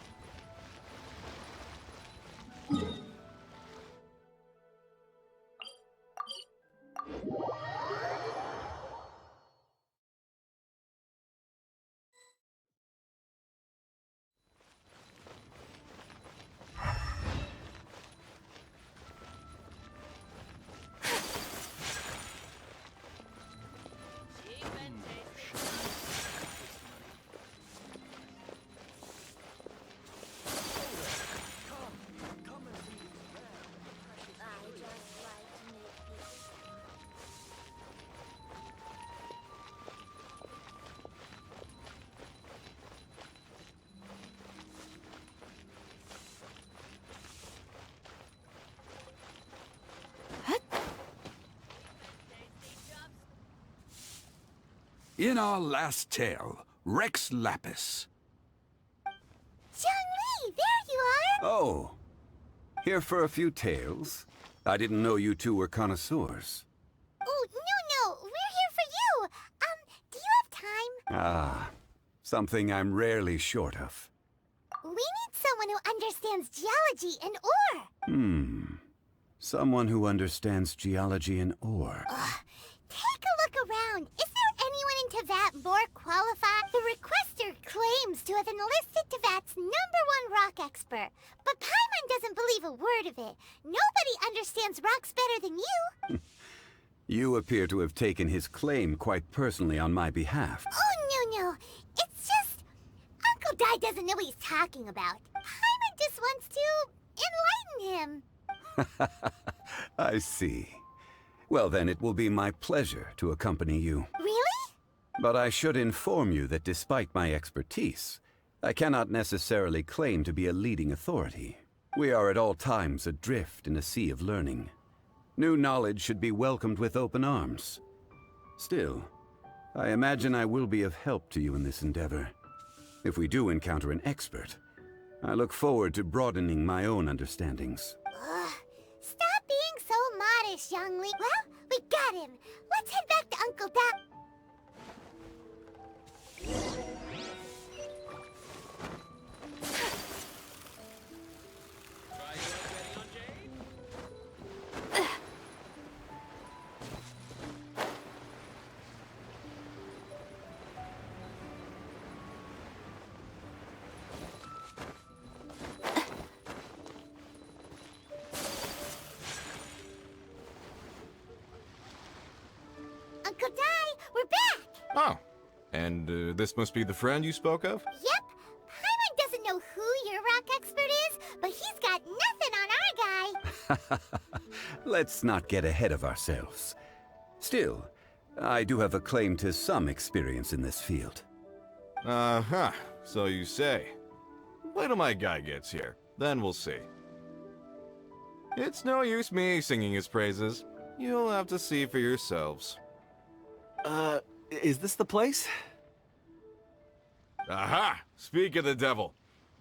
In our last tale, Rex Lapis. Zhongli, there you are! Oh, here for a few tales? I didn't know you two were connoisseurs. Oh, no, we're here for you. Do you have time? Ah, something I'm rarely short of. We need someone who understands geology and ore. Someone who understands geology and ore. Take a look around. Is there anyone in Tevat more qualified? The requester claims to have enlisted Tevat's #1 rock expert, but Paimon doesn't believe a word of it. Nobody understands rocks better than you. You appear to have taken his claim quite personally on my behalf. Oh, no. It's just... Uncle Dai doesn't know what he's talking about. Paimon just wants to enlighten him. I see. Well then, it will be my pleasure to accompany you. Really? But I should inform you that despite my expertise, I cannot necessarily claim to be a leading authority. We are at all times adrift in a sea of learning. New knowledge should be welcomed with open arms. Still, I imagine I will be of help to you in this endeavor. If we do encounter an expert, I look forward to broadening my own understandings. Stop being so modest, Zhongli. Well, we got him. Let's head back to Uncle Dai. Uncle Dai, we're back! Oh. And this must be the friend you spoke of? Yep. Paimon doesn't know who your rock expert is, but he's got nothing on our guy. Let's not get ahead of ourselves. Still, I do have a claim to some experience in this field. Uh-huh. So you say. Wait till my guy gets here. Then we'll see. It's no use me singing his praises. You'll have to see for yourselves. Is this the place? Aha! Speak of the devil.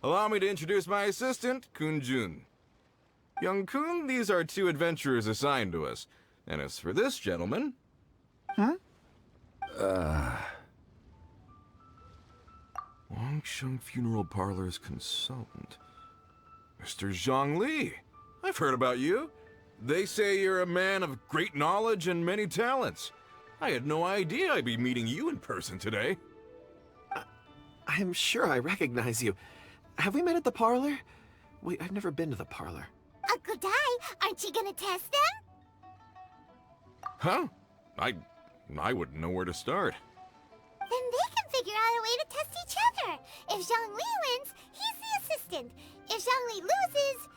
Allow me to introduce my assistant, Kun-jun. Young Kun, these are 2 adventurers assigned to us. And as for this gentleman... Wangsheng Funeral Parlor's consultant. Mr. Zhongli. I've heard about you. They say you're a man of great knowledge and many talents. I had no idea I'd be meeting you in person today. I'm sure I recognize you. Have we met at the parlor? Wait, I've never been to the parlor. Uncle Dai, aren't you gonna test them? Huh? I wouldn't know where to start. Then they can figure out a way to test each other. If Zhongli wins, he's the assistant. If Zhongli loses...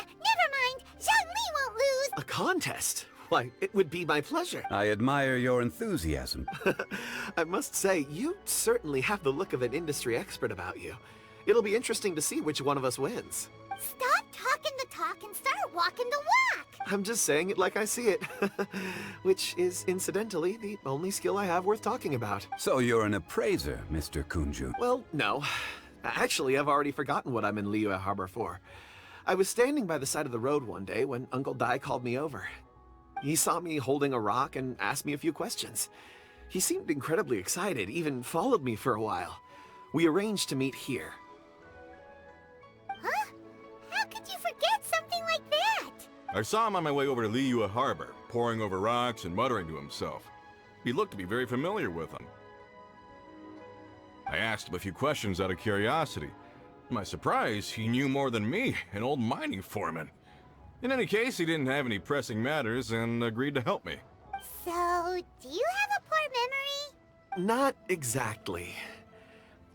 never mind. Zhongli won't lose. A contest? Why, it would be my pleasure. I admire your enthusiasm. I must say, you certainly have the look of an industry expert about you. It'll be interesting to see which one of us wins. Stop talking the talk and start walking the walk. I'm just saying it like I see it. Which is, incidentally, the only skill I have worth talking about. So you're an appraiser, Mr. Kunjun. Well, no. Actually, I've already forgotten what I'm in Liyue Harbor for. I was standing by the side of the road one day when Uncle Dai called me over. He saw me holding a rock and asked me a few questions. He seemed incredibly excited, even followed me for a while. We arranged to meet here. Huh? How could you forget something like that? I saw him on my way over to Liyue Harbor, poring over rocks and muttering to himself. He looked to be very familiar with them. I asked him a few questions out of curiosity. To my surprise, he knew more than me, an old mining foreman. In any case, he didn't have any pressing matters and agreed to help me. So, do you have a poor memory? Not exactly.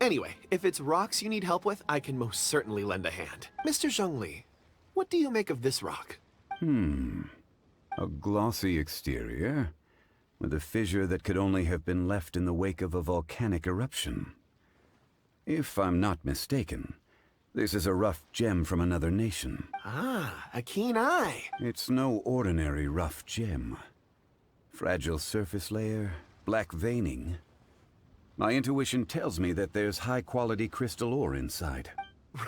Anyway, if it's rocks you need help with, I can most certainly lend a hand. Mr. Zhongli, what do you make of this rock? A glossy exterior, with a fissure that could only have been left in the wake of a volcanic eruption. If I'm not mistaken, this is a rough gem from another nation. Ah, a keen eye. It's no ordinary rough gem. Fragile surface layer, black veining. My intuition tells me that there's high-quality crystal ore inside.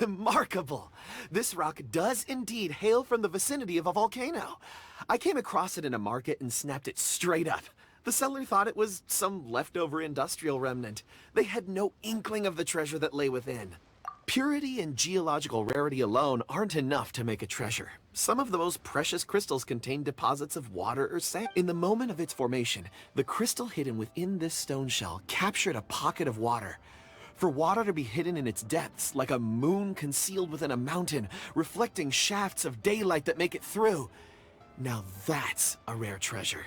Remarkable! This rock does indeed hail from the vicinity of a volcano. I came across it in a market and snapped it straight up. The seller thought it was some leftover industrial remnant. They had no inkling of the treasure that lay within. Purity and geological rarity alone aren't enough to make a treasure. Some of the most precious crystals contain deposits of water or sand. In the moment of its formation, the crystal hidden within this stone shell captured a pocket of water. For water to be hidden in its depths, like a moon concealed within a mountain, reflecting shafts of daylight that make it through. Now that's a rare treasure.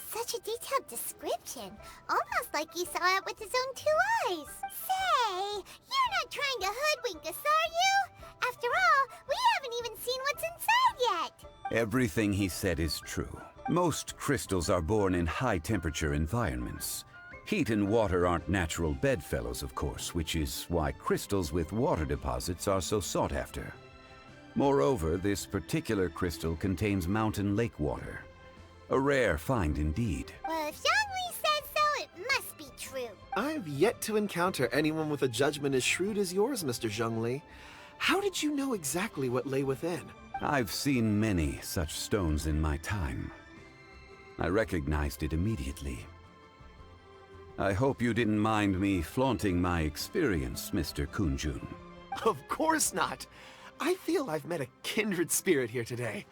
Such a detailed description. Almost like you saw it with his own 2 eyes. Say, you're not trying to hoodwink us, are you? After all, we haven't even seen what's inside yet. Everything he said is true. Most crystals are born in high-temperature environments. Heat and water aren't natural bedfellows, of course, which is why crystals with water deposits are so sought after. Moreover, this particular crystal contains mountain lake water. A rare find indeed. Well, if Zhongli says so, it must be true. I've yet to encounter anyone with a judgment as shrewd as yours, Mr. Zhongli. How did you know exactly what lay within? I've seen many such stones in my time. I recognized it immediately. I hope you didn't mind me flaunting my experience, Mr. Kunjun. Of course not. I feel I've met a kindred spirit here today.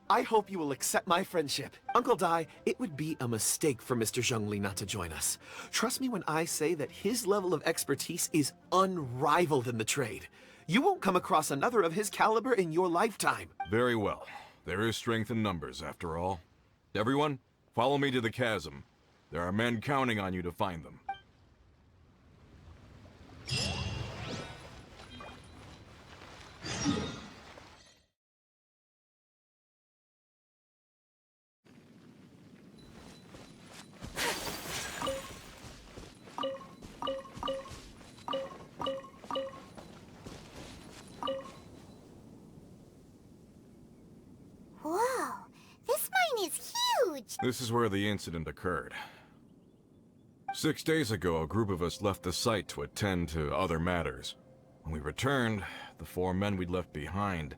I hope you will accept my friendship. Uncle Dai, it would be a mistake for Mr. Zhongli not to join us. Trust me when I say that his level of expertise is unrivaled in the trade. You won't come across another of his caliber in your lifetime. Very well. There is strength in numbers, after all. Everyone, follow me to the chasm. There are men counting on you to find them. Whoa, this mine is huge. This is where the incident occurred. 6 days ago, a group of us left the site to attend to other matters. When we returned, the 4 men we'd left behind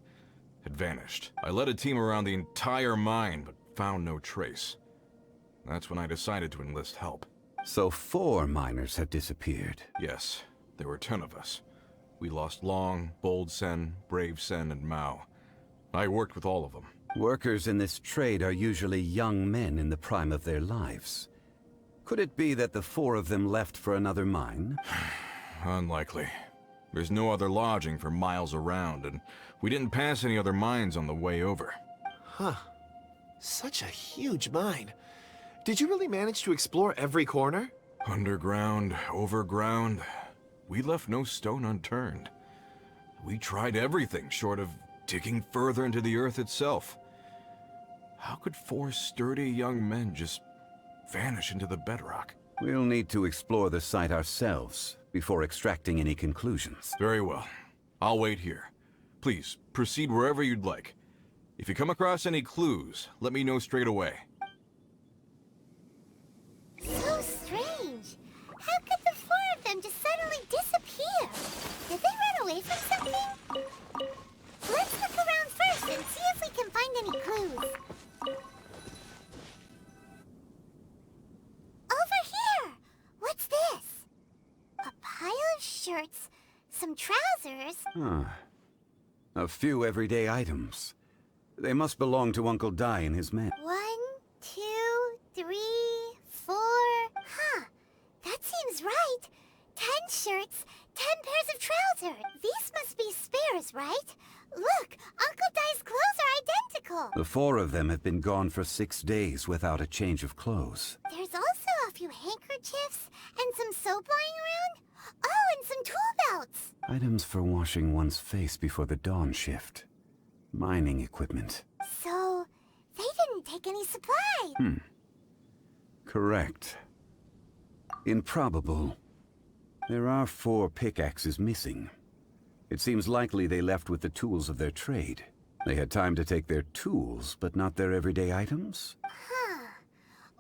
had vanished. I led a team around the entire mine, but found no trace. That's when I decided to enlist help. So 4 miners have disappeared. Yes, there were 10 of us. We lost Long, Bold Sen, Brave Sen, and Mao. I worked with all of them. Workers in this trade are usually young men in the prime of their lives. Could it be that the four of them left for another mine? Unlikely. There's no other lodging for miles around, and we didn't pass any other mines on the way over. Huh. Such a huge mine. Did you really manage to explore every corner? Underground, overground, we left no stone unturned. We tried everything short of digging further into the earth itself. How could four sturdy young men just vanish into the bedrock? We'll need to explore the site ourselves before extracting any conclusions. Very well. I'll wait here. Please, proceed wherever you'd like. If you come across any clues, let me know straight away. So strange. How could the four of them just suddenly disappear? Did they run away from something? Let's look around first and see if we can find any clues. Over here! What's this? A pile of shirts, some trousers. A few everyday items. They must belong to Uncle Dai and his men. 1, 2, 3, 4. Huh. That seems right. 10 shirts, 10 pairs of trousers. These must be spares, right? Look, Uncle Dai's clothes are identical. The four of them have been gone for 6 days without a change of clothes. There's also a few handkerchiefs and some soap lying around. Oh, and some tool belts. Items for washing one's face before the dawn shift. Mining equipment. So, they didn't take any supplies. Correct. Improbable. There are 4 pickaxes missing. It seems likely they left with the tools of their trade. They had time to take their tools, but not their everyday items? Huh.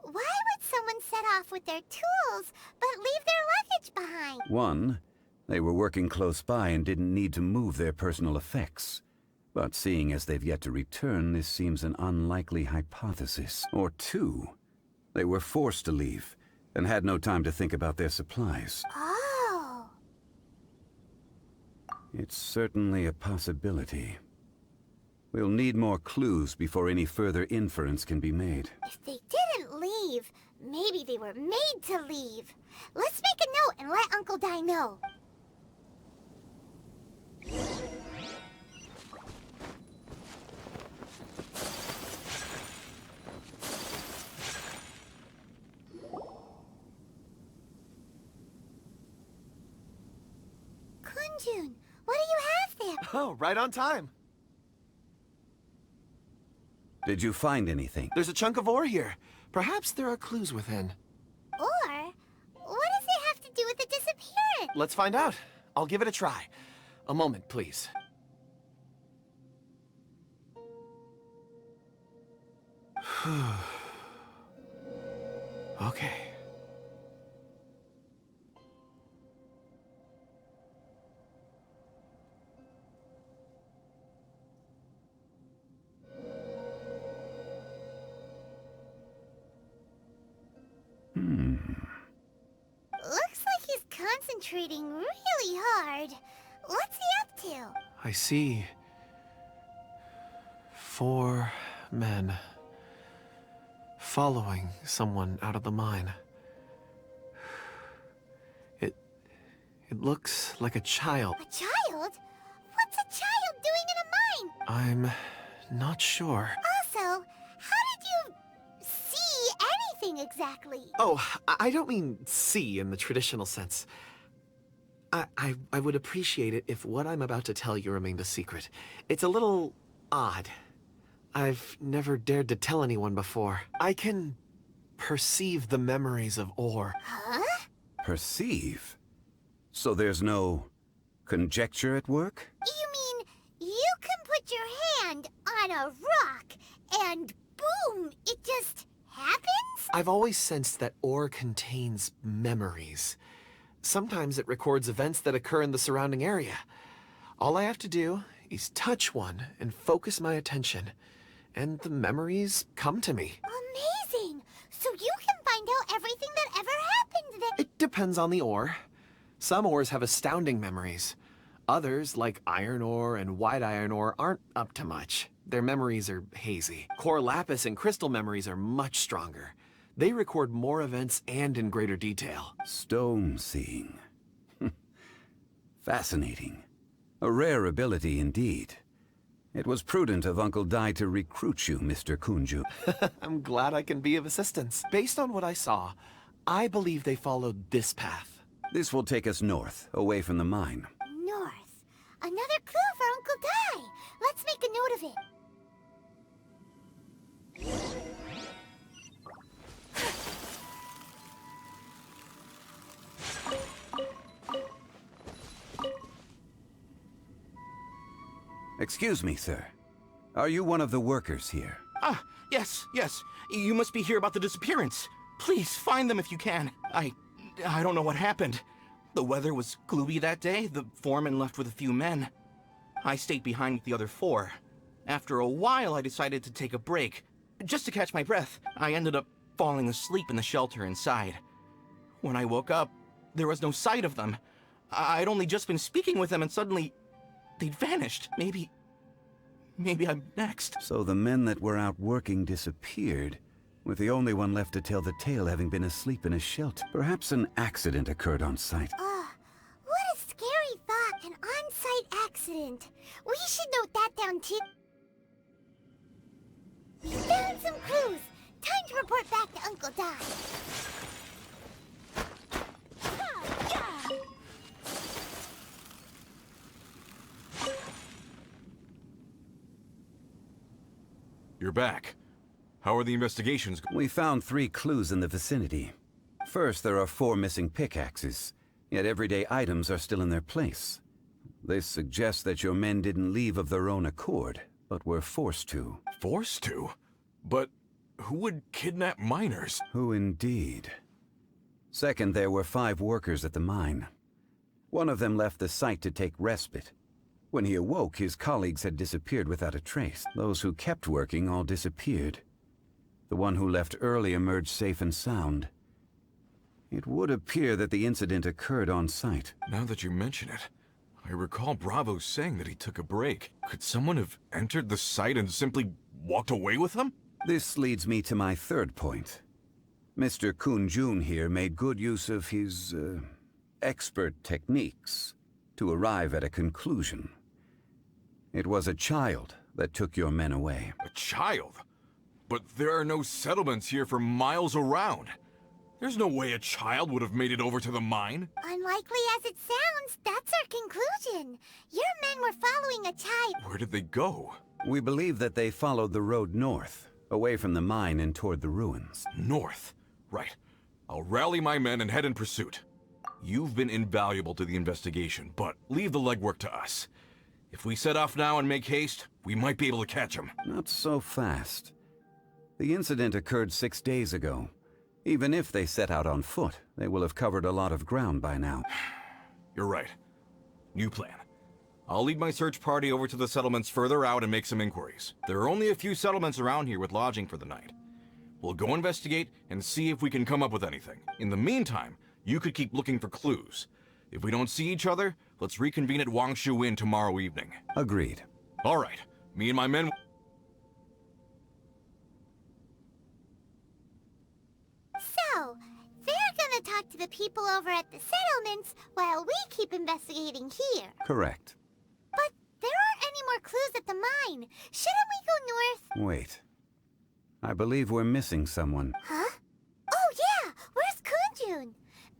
Why would someone set off with their tools, but leave their luggage behind? 1, they were working close by and didn't need to move their personal effects. But seeing as they've yet to return, this seems an unlikely hypothesis. Or 2, they were forced to leave and had no time to think about their supplies. Oh. It's certainly a possibility. We'll need more clues before any further inference can be made. If they didn't leave, maybe they were made to leave. Let's make a note and let Uncle Dai know. Kunjun, what do you have there? Oh, right on time. Did you find anything? There's a chunk of ore here. Perhaps there are clues within. Or, what does it have to do with the disappearance? Let's find out. I'll give it a try. A moment, please. Okay. Looks like he's concentrating really hard. What's he up to? I see 4 men following someone out of the mine. It looks like a child. A child? What's a child doing in a mine? I'm not sure. Also, how did you see anything exactly? Oh, I don't mean see in the traditional sense. I would appreciate it if what I'm about to tell you remained a secret. It's a little odd. I've never dared to tell anyone before. I can perceive the memories of ore. Huh? Perceive? So there's no conjecture at work? You mean you can put your hand on a rock and boom, it just happens? I've always sensed that ore contains memories. Sometimes it records events that occur in the surrounding area. All I have to do is touch one and focus my attention, and the memories come to me. Amazing! So you can find out everything that ever happened there. It depends on the ore. Some ores have astounding memories. Others, like iron ore and white iron ore, aren't up to much. Their memories are hazy. Core lapis and crystal memories are much stronger. They record more events and in greater detail. Stone seeing. Fascinating. A rare ability indeed. It was prudent of Uncle Dai to recruit you, Mr. Kunju. I'm glad I can be of assistance. Based on what I saw, I believe they followed this path. This will take us north, away from the mine. North. Another clue for Uncle Dai. Let's make a note of it. Excuse me, sir. Are you one of the workers here? Ah, yes. You must be here about the disappearance. Please, find them if you can. I don't know what happened. The weather was gloomy that day. The foreman left with a few men. I stayed behind with the other 4. After a while, I decided to take a break. Just to catch my breath, I ended up falling asleep in the shelter inside. When I woke up, there was no sight of them. I'd only just been speaking with them and suddenly they'd vanished. Maybe I'm next. So the men that were out working disappeared, with the only one left to tell the tale having been asleep in a shelter. Perhaps an accident occurred on site. What a scary thought, an on-site accident. We should note that down too. We found some clues. Time to report back to Uncle Dai. You're back. How are the investigations going? We found 3 clues in the vicinity. First, there are 4 missing pickaxes, yet everyday items are still in their place. This suggests that your men didn't leave of their own accord, but were forced to. Forced to? But who would kidnap miners? Who indeed? Second, there were 5 workers at the mine. One of them left the site to take respite. When he awoke, his colleagues had disappeared without a trace. Those who kept working all disappeared. The one who left early emerged safe and sound. It would appear that the incident occurred on site. Now that you mention it, I recall Bravo saying that he took a break. Could someone have entered the site and simply walked away with them? This leads me to my third point. Mr. Kunjun here made good use of his, expert techniques to arrive at a conclusion. It was a child that took your men away. A child? But there are no settlements here for miles around. There's no way a child would have made it over to the mine. Unlikely as it sounds, that's our conclusion. Your men were following a child. Where did they go? We believe that they followed the road north, away from the mine and toward the ruins. North? Right. I'll rally my men and head in pursuit. You've been invaluable to the investigation, but leave the legwork to us. If we set off now and make haste, we might be able to catch them. Not so fast. The incident occurred 6 days ago. Even if they set out on foot, they will have covered a lot of ground by now. You're right. New plan. I'll lead my search party over to the settlements further out and make some inquiries. There are only a few settlements around here with lodging for the night. We'll go investigate and see if we can come up with anything. In the meantime, you could keep looking for clues. If we don't see each other, let's reconvene at Wangshu Inn tomorrow evening. Agreed. All right. Me and my men... So, they're gonna talk to the people over at the settlements while we keep investigating here. Correct. But there aren't any more clues at the mine. Shouldn't we go north? Wait. I believe we're missing someone. Huh? Oh yeah! Where's Kunjun?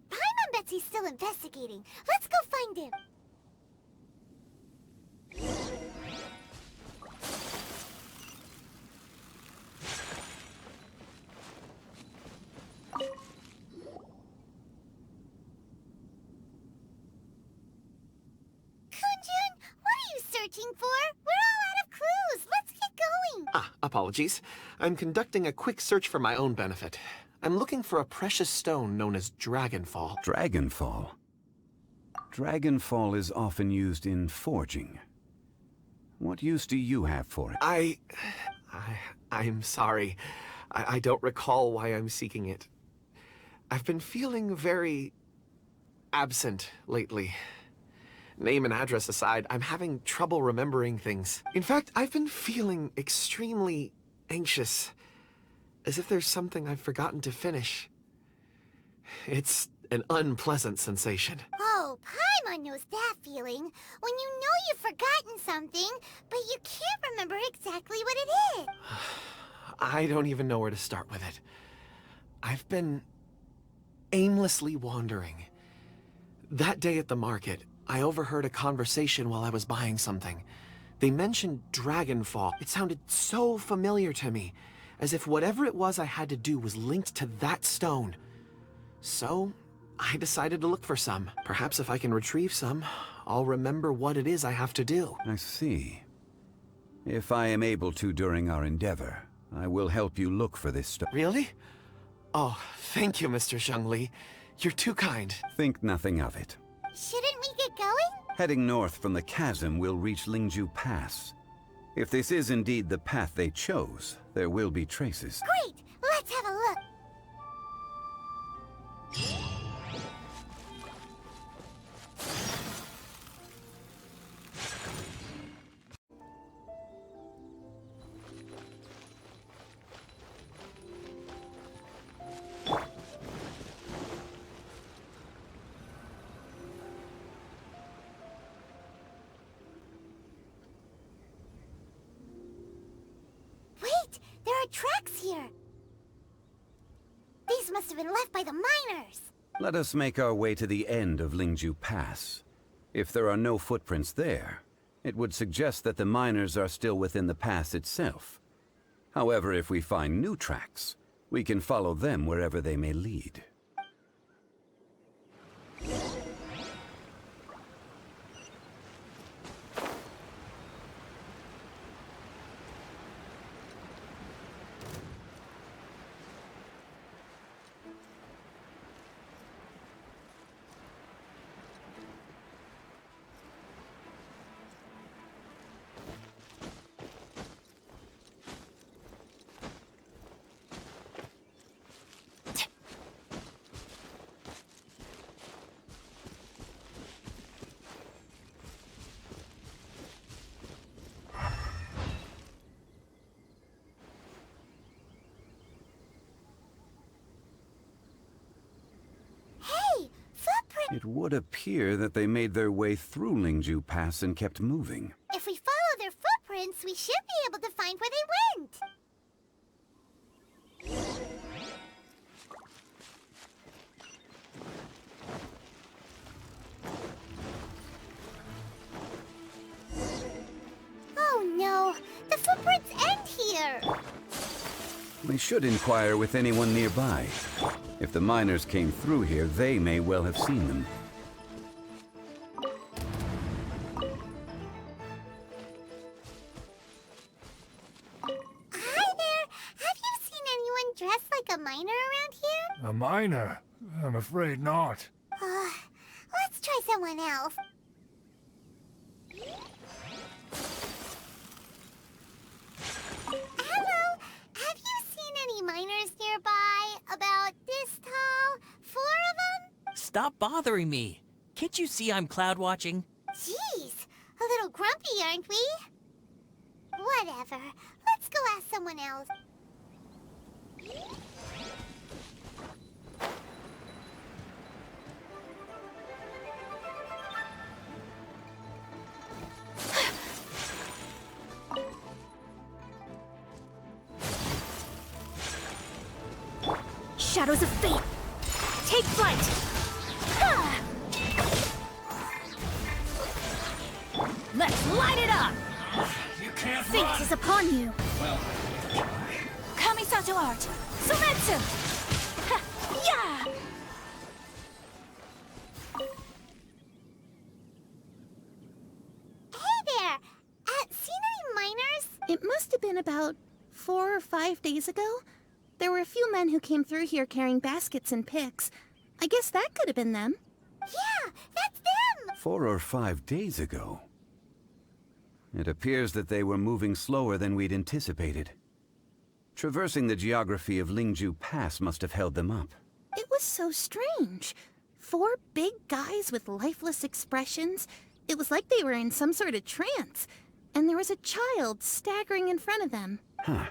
Paimon bets he's still investigating. Let's go find him. Searching for? We're all out of clues. Let's get going. Apologies. I'm conducting a quick search for my own benefit. I'm looking for a precious stone known as Dragonfall. Dragonfall? Dragonfall is often used in forging. What use do you have for it? I'm sorry. I don't recall why I'm seeking it. I've been feeling very absent lately. Name and address aside, I'm having trouble remembering things. In fact, I've been feeling extremely anxious. as if there's something I've forgotten to finish. It's an unpleasant sensation. Oh, Paimon knows that feeling. When you know you've forgotten something, but you can't remember exactly what it is. I don't even know where to start with it. I've been aimlessly wandering. That day at the market, I overheard a conversation while I was buying something. They mentioned Dragonfall. It sounded so familiar to me, as if whatever it was I had to do was linked to that stone. So, I decided to look for some. Perhaps if I can retrieve some, I'll remember what it is I have to do. I see. If I am able to during our endeavor, I will help you look for this stone. Really? Oh, thank you, Mr. Zhongli. You're too kind. Think nothing of it. Shouldn't we get going? Heading north from the chasm, we'll reach Lingju Pass. If this is indeed the path they chose, there will be traces. Great! Let's have a look. Wait! There are tracks here! These must have been left by the miners! Let us make our way to the end of Lingju Pass. If there are no footprints there, it would suggest that the miners are still within the pass itself. However, if we find new tracks, we can follow them wherever they may lead. It would appear that they made their way through Lingju Pass and kept moving. If we follow their footprints, we should be able to find where they went! Oh no! The footprints end here! We should inquire with anyone nearby. If the miners came through here, they may well have seen them. Hi there! Have you seen anyone dressed like a miner around here? A miner? I'm afraid not. Let's try someone else. Hello! Have you seen any miners nearby? About this tall? 4 of them? Stop bothering me. Can't you see I'm cloud watching? Jeez, a little grumpy, aren't we? Whatever. Let's go ask someone else. Shadows of fate! Take flight! Ha! Let's light it up! You can't Fate run! is upon you! Well, Kamisato art! Sumetsu! Ha! Yeah! Hey there! Seen any miners? It must have been about 4 or 5 days ago. There were a few men who came through here carrying baskets and picks. I guess that could have been them. Yeah, that's them! 4 or 5 days ago. It appears that they were moving slower than we'd anticipated. Traversing the geography of Lingju Pass must have held them up. It was so strange. 4 big guys with lifeless expressions. It was like they were in some sort of trance. And there was a child staggering in front of them. Huh.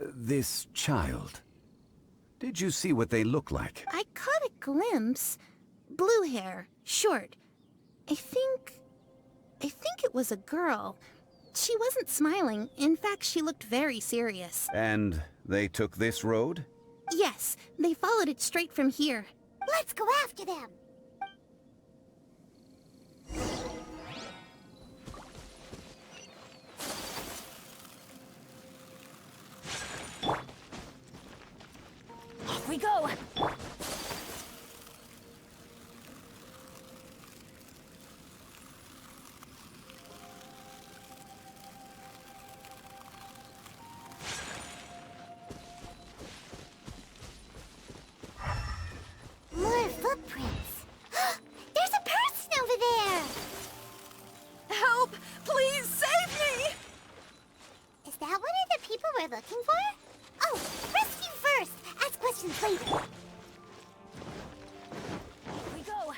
This child. Did you see what they look like? I caught a glimpse. Blue hair, short. I think it was a girl. She wasn't smiling. In fact, she looked very serious. And they took this road? Yes, they followed it straight from here. Let's go after them. Off we go! More footprints. There's a person over there! Help! Please save me! Is that one of the people we're looking for? Oh, rescue first! Ask questions later. Here we go.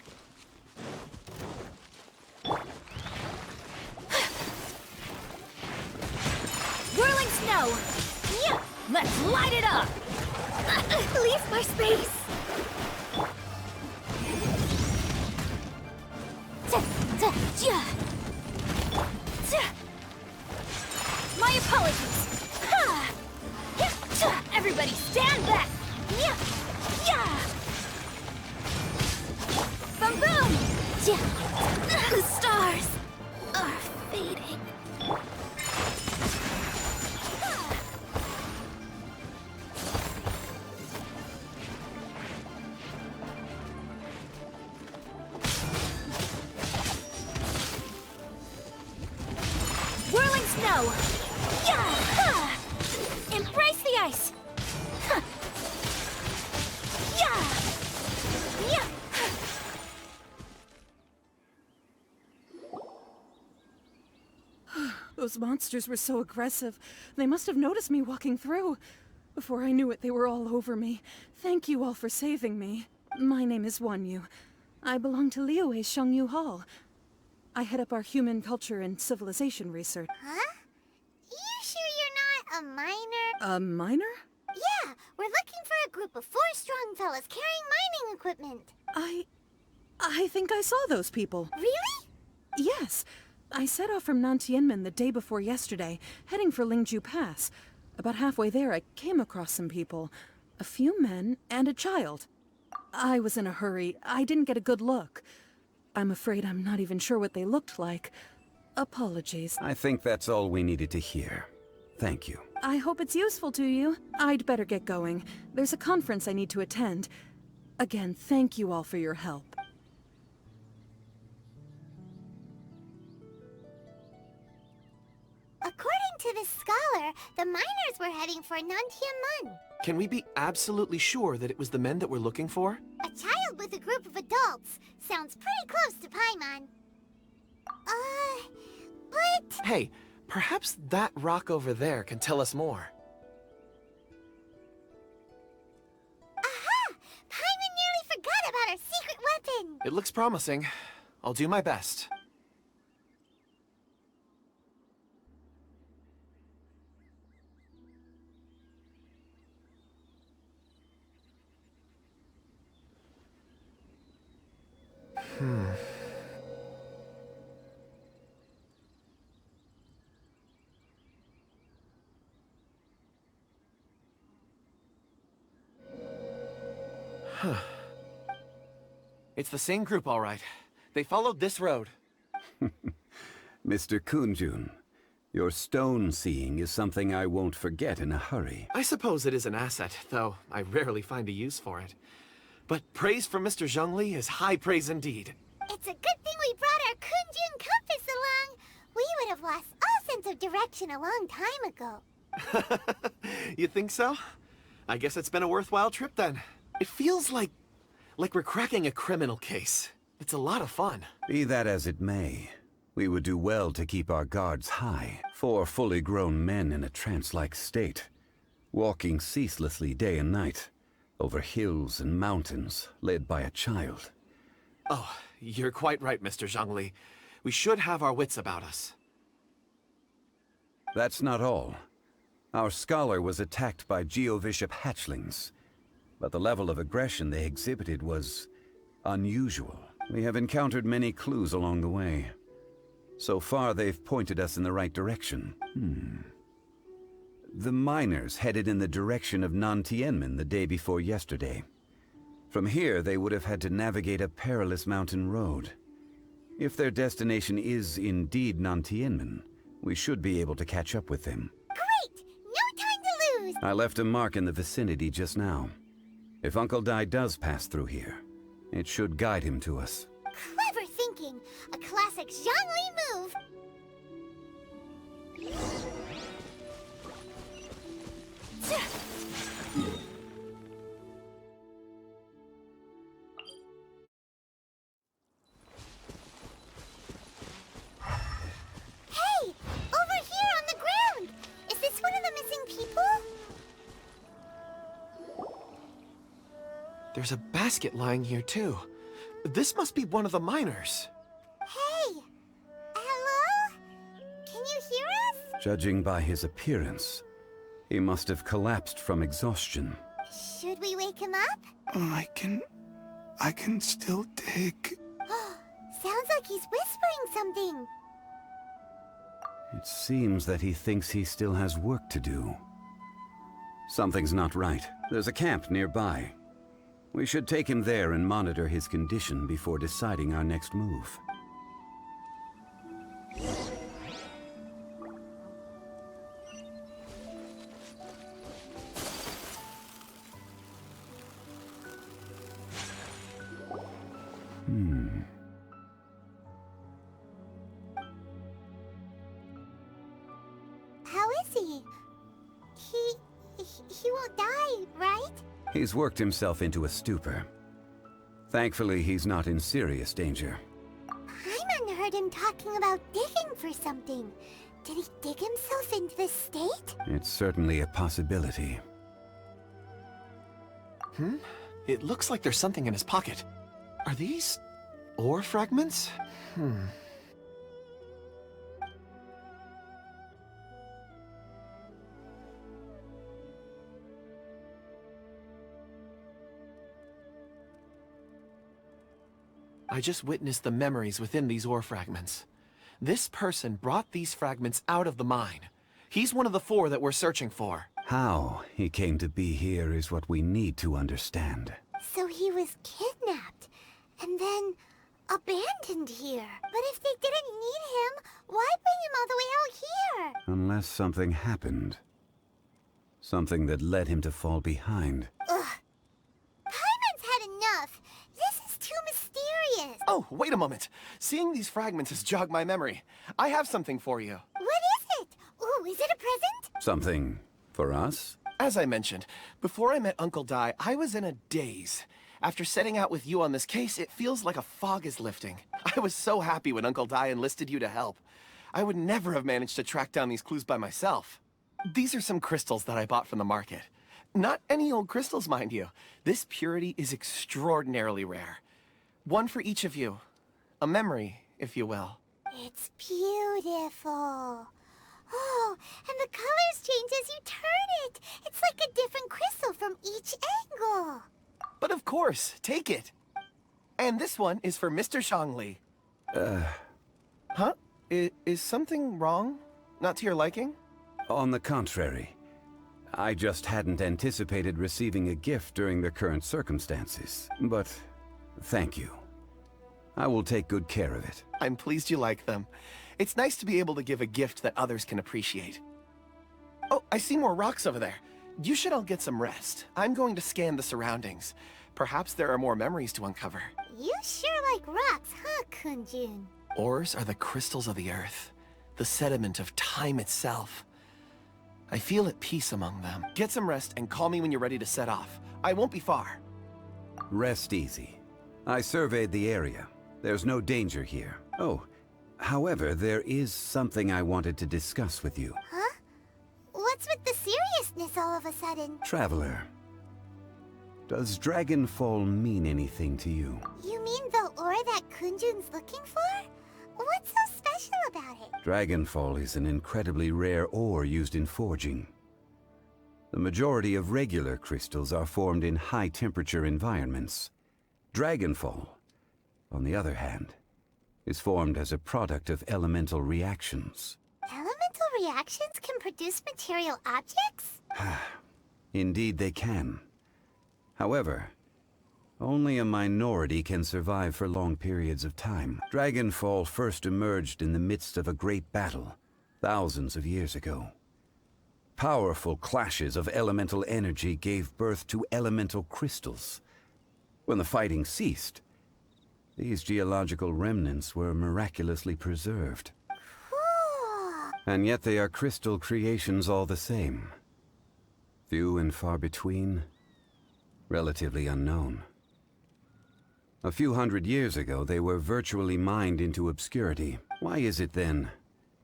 Whirling snow! Yeah. Let's light it up! Leave my space! My apologies! Everybody stand back! Boom boom! The stars are fading. Whirling snow! Embrace the ice! Those monsters were so aggressive. They must have noticed me walking through. Before I knew it, they were all over me. Thank you all for saving me. My name is Wanyu. I belong to Liyue's Shangyu Hall. I head up our human culture and civilization research. Huh? You sure you're not a miner? A miner? Yeah, we're looking for a group of 4 strong fellas carrying mining equipment. I think I saw those people. Really? Yes. I set off from Nantianmen the day before yesterday, heading for Lingju Pass. About halfway there, I came across some people. A few men and a child. I was in a hurry. I didn't get a good look. I'm afraid I'm not even sure what they looked like. Apologies. I think that's all we needed to hear. Thank you. I hope it's useful to you. I'd better get going. There's a conference I need to attend. Again, thank you all for your help. According to this scholar, the miners were heading for Nantianmen. Can we be absolutely sure that it was the men that we're looking for? A child with a group of adults. Sounds pretty close to Paimon. But... Hey, perhaps that rock over there can tell us more. Aha! Paimon nearly forgot about our secret weapon! It looks promising. I'll do my best. It's the same group, all right. They followed this road. Mr. Kunjun, your stone seeing is something I won't forget in a hurry. I suppose it is an asset, though I rarely find a use for it. But praise from Mr. Zhongli is high praise indeed. It's a good thing we brought our Kunjun compass along. We would have lost all sense of direction a long time ago. You think so? I guess it's been a worthwhile trip then. It feels like we're cracking a criminal case. It's a lot of fun. Be that as it may, we would do well to keep our guards high. 4 fully grown men in a trance-like state, walking ceaselessly day and night, over hills and mountains, led by a child. Oh, you're quite right, Mr. Zhongli. We should have our wits about us. That's not all. Our scholar was attacked by Geovishap hatchlings, but the level of aggression they exhibited was unusual. We have encountered many clues along the way. So far, they've pointed us in the right direction. The miners headed in the direction of Nantienmen the day before yesterday. From here, they would have had to navigate a perilous mountain road. If their destination is indeed Nantienmen, we should be able to catch up with them. Great! No time to lose! I left a mark in the vicinity just now. If Uncle Dai does pass through here, it should guide him to us. Clever thinking! A classic Zhongli move! Hey! Over here on the ground! Is this one of the missing people? There's a basket lying here, too. This must be one of the miners. Hey! Hello? Can you hear us? Judging by his appearance, he must have collapsed from exhaustion. Should we wake him up? I can still dig. Sounds like he's whispering something. It seems that he thinks he still has work to do. Something's not right. There's a camp nearby. We should take him there and monitor his condition before deciding our next move. How is he? He won't die, right? He's worked himself into a stupor. Thankfully, he's not in serious danger. Paimon heard him talking about digging for something. Did he dig himself into this state? It's certainly a possibility. It looks like there's something in his pocket. Are these ore fragments? I just witnessed the memories within these ore fragments. This person brought these fragments out of the mine. He's one of the 4 that we're searching for. How he came to be here is what we need to understand. So he was kidnapped, and then abandoned here. But if they didn't need him, why bring him all the way out here? Unless something happened. Something that led him to fall behind. Ugh. Paimon's had enough. This is too mysterious. Oh, wait a moment. Seeing these fragments has jogged my memory. I have something for you. What is it? Ooh, is it a present? Something for us? As I mentioned, before I met Uncle Dai, I was in a daze. After setting out with you on this case, it feels like a fog is lifting. I was so happy when Uncle Dai enlisted you to help. I would never have managed to track down these clues by myself. These are some crystals that I bought from the market. Not any old crystals, mind you. This purity is extraordinarily rare. One for each of you. A memory, if you will. It's beautiful. Oh, and the colors change as you turn it. It's like a different crystal from each angle. But of course, take it. And this one is for Mr. Zhongli. Huh? Is something wrong? Not to your liking? On the contrary. I just hadn't anticipated receiving a gift during the current circumstances. But thank you. I will take good care of it. I'm pleased you like them. It's nice to be able to give a gift that others can appreciate. Oh, I see more rocks over there. You should all get some rest. I'm going to scan the surroundings. Perhaps there are more memories to uncover. You sure like rocks, huh, Kunjun? Ores are the crystals of the earth, the sediment of time itself. I feel at peace among them. Get some rest and call me when you're ready to set off. I won't be far. Rest easy. I surveyed the area. There's no danger here. Oh, however, there is something I wanted to discuss with you. Huh? What's with the seriousness all of a sudden? Traveler, does Dragonfall mean anything to you? You mean the ore that Kunjun's looking for? What's so special about it? Dragonfall is an incredibly rare ore used in forging. The majority of regular crystals are formed in high-temperature environments. Dragonfall, on the other hand, is formed as a product of elemental reactions. Elemental reactions can produce material objects? Indeed they can. However, only a minority can survive for long periods of time. Dragonfall first emerged in the midst of a great battle, thousands of years ago. Powerful clashes of elemental energy gave birth to elemental crystals. When the fighting ceased, these geological remnants were miraculously preserved. And yet they are crystal creations all the same. Few and far between, relatively unknown. A few hundred years ago, they were virtually mined into obscurity. Why is it then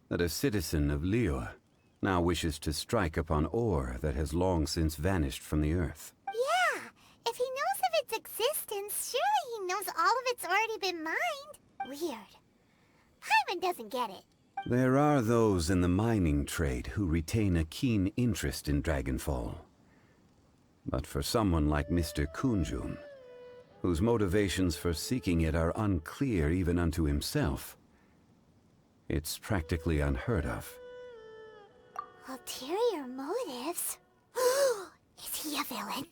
that a citizen of Liyue now wishes to strike upon ore that has long since vanished from the earth? Yeah, if he knows of its existence, surely he knows all of it's already been mined. Weird. Paimon doesn't get it. There are those in the mining trade who retain a keen interest in Dragonfall. But for someone like Mr. Kunjun, whose motivations for seeking it are unclear even unto himself, it's practically unheard of. Ulterior motives? Is he a villain?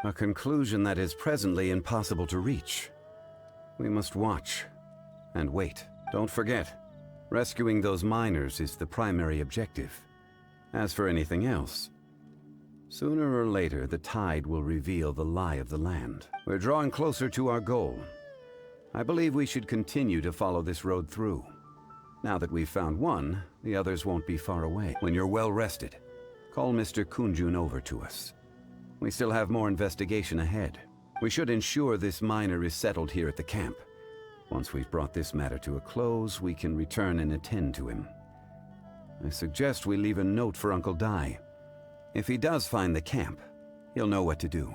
A conclusion that is presently impossible to reach. We must watch and wait. Don't forget, rescuing those miners is the primary objective. As for anything else, sooner or later the tide will reveal the lie of the land. We're drawing closer to our goal. I believe we should continue to follow this road through. Now that we've found one, the others won't be far away. When you're well rested, call Mr. Kunjun over to us. We still have more investigation ahead. We should ensure this miner is settled here at the camp. Once we've brought this matter to a close, we can return and attend to him. I suggest we leave a note for Uncle Dai. If he does find the camp, he'll know what to do.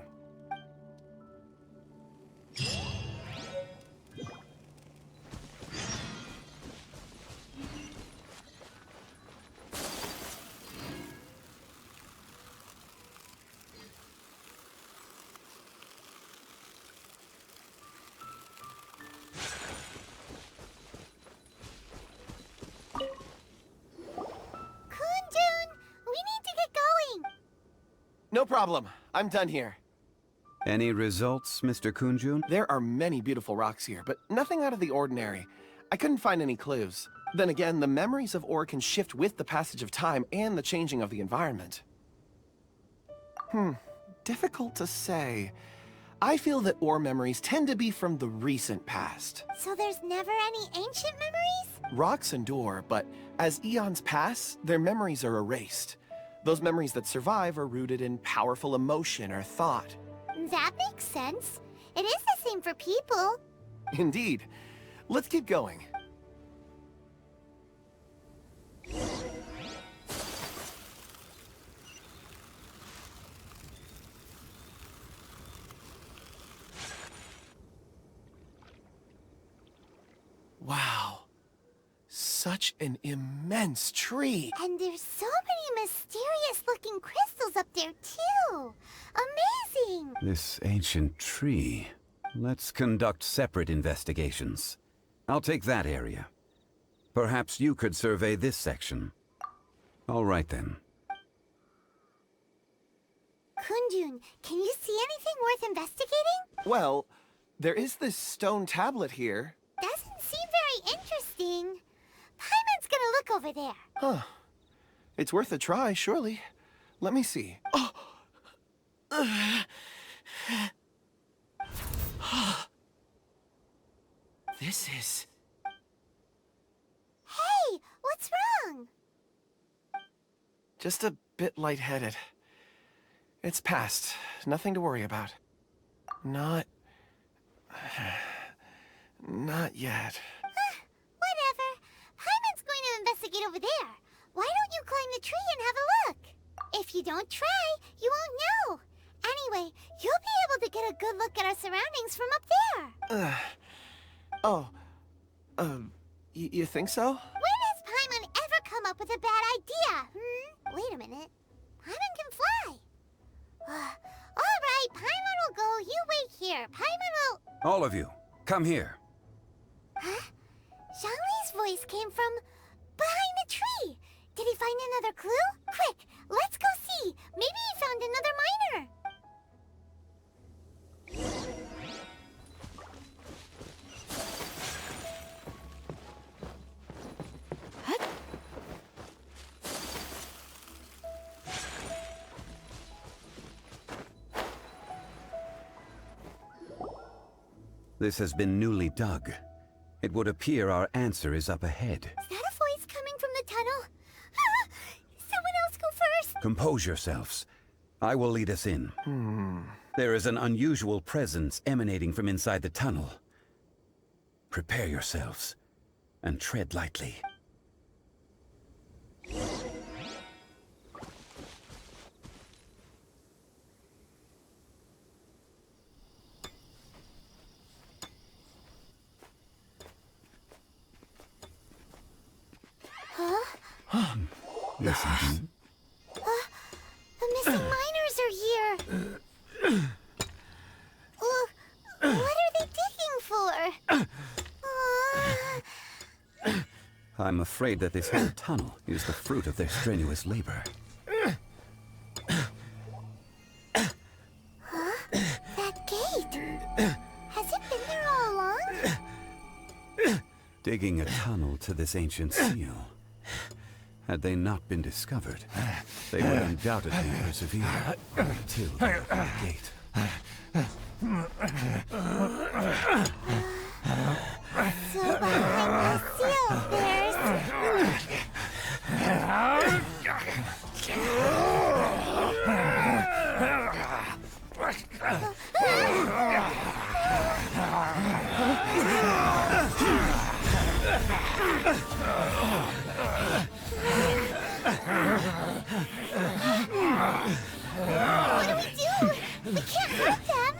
No problem. I'm done here. Any results, Mr. Kunjun? There are many beautiful rocks here, but nothing out of the ordinary. I couldn't find any clues. Then again, the memories of ore can shift with the passage of time and the changing of the environment. Difficult to say. I feel that ore memories tend to be from the recent past. So there's never any ancient memories? Rocks endure, but as eons pass, their memories are erased. Those memories that survive are rooted in powerful emotion or thought. That makes sense. It is the same for people. Indeed. Let's keep going. Wow. Such an immense tree. And there's so many mysterious-looking crystals up there, too. Amazing! This ancient tree. Let's conduct separate investigations. I'll take that area. Perhaps you could survey this section. All right, then. Kunjun, can you see anything worth investigating? Well, there is this stone tablet here. Doesn't seem very interesting. Paimon's gonna look over there. Huh. It's worth a try, surely. Let me see. Oh! This is... Hey, what's wrong? just a bit lightheaded. It's past. Nothing to worry about. Not yet. Whatever. Paimon's going to investigate over there. Why don't you climb the tree and have a look? If you don't try, you won't know. Anyway, you'll be able to get a good look at our surroundings from up there. You think so? When has Paimon ever come up with a bad idea, Wait a minute. Paimon can fly. Alright, Paimon will go. You wait here. Paimon will... All of you, come here. Huh? Zhongli's voice came from behind the tree. Did he find another clue? Quick, let's go see. Maybe he found another miner. This has been newly dug. It would appear our answer is up ahead. Is that a voice coming from the tunnel? Ah, someone else go first. Compose yourselves. I will lead us in. There is an unusual presence emanating from inside the tunnel. Prepare yourselves, and tread lightly. Huh? Listen. The missing miners are here. What are they digging for? I'm afraid that this whole tunnel is the fruit of their strenuous labor. Huh? That gate. Has it been there all along? Digging a tunnel to this ancient seal. Had they not been discovered, they would undoubtedly persevere until they opened the gate. So behind the seal, there's... What do we do? We can't hurt them!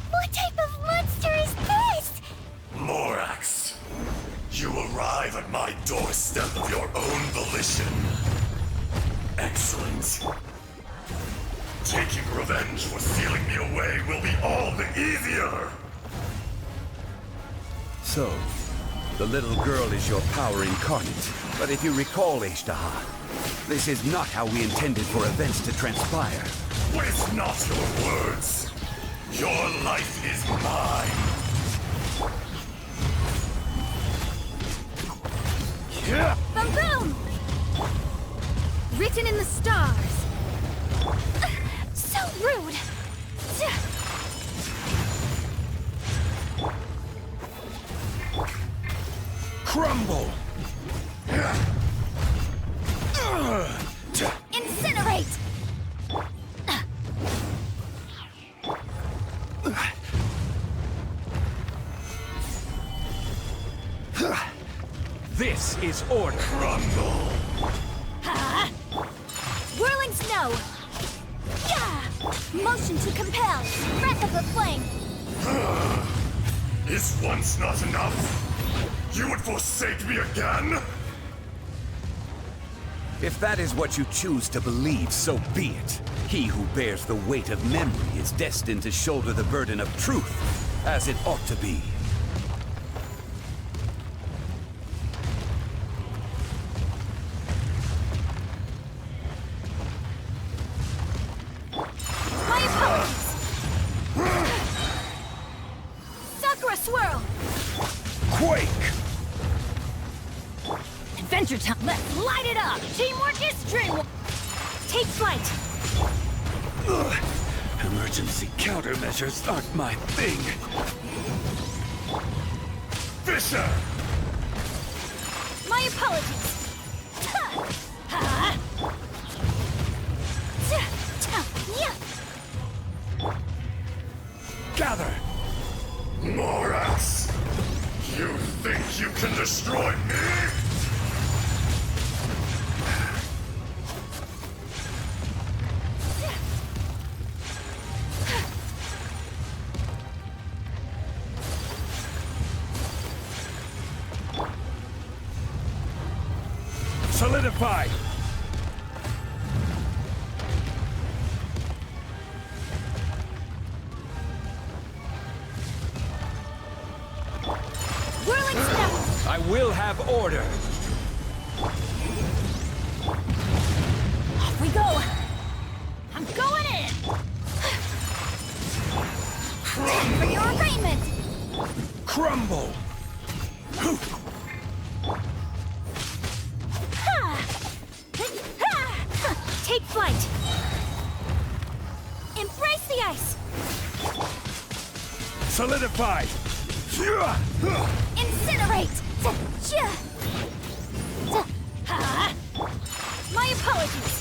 What type of monster is this? Morax, you arrive at my doorstep of your own volition. Excellent. Taking revenge for sealing me away will be all the easier. So, the little girl is your power incarnate. But if you recall, Azdaha, this is not how we intended for events to transpire. Waste not your words. Your life is mine. Boom boom! Written in the stars. So rude. Crumble! Incinerate! This is order. Crumble. Whirling snow. Yeah! Motion to compel. Breath of the flame. Is once not enough? You would forsake me again? If that is what you choose to believe, so be it. He who bears the weight of memory is destined to shoulder the burden of truth, as it ought to be. swirl! Quake! Adventure time! Let's light it up! Teamwork is dreamwork! Take flight! Ugh. Emergency countermeasures aren't my thing. Fisher! My apologies! Ha! Gather! Morax! You think you can destroy me? Solidify! Whirling step! I will have order! Off we go! I'm going in! Time for your arraignment! Crumble! Take flight! Embrace the ice! Solidify! Incinerate! My apologies!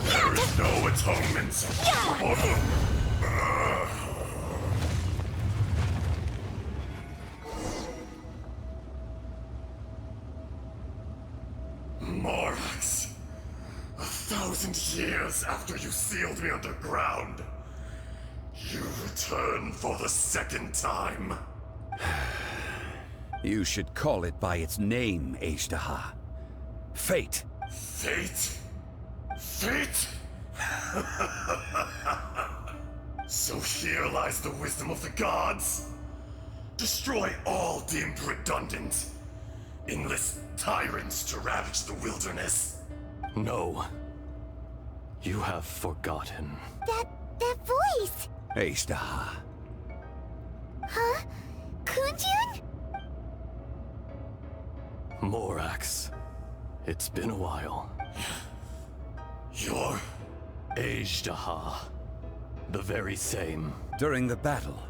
There is no atonement! Morax, 1,000 years after you sealed me underground, you return for the second time. You should call it by its name, Azdaha. Fate. Fate? Fate? So here lies the wisdom of the gods. Destroy all deemed redundant. Enlist tyrants to ravage the wilderness. No. You have forgotten. That voice! Azdaha. Huh? Kunjun? Morax. It's been a while. You're... Azdaha. The very same. During the battle,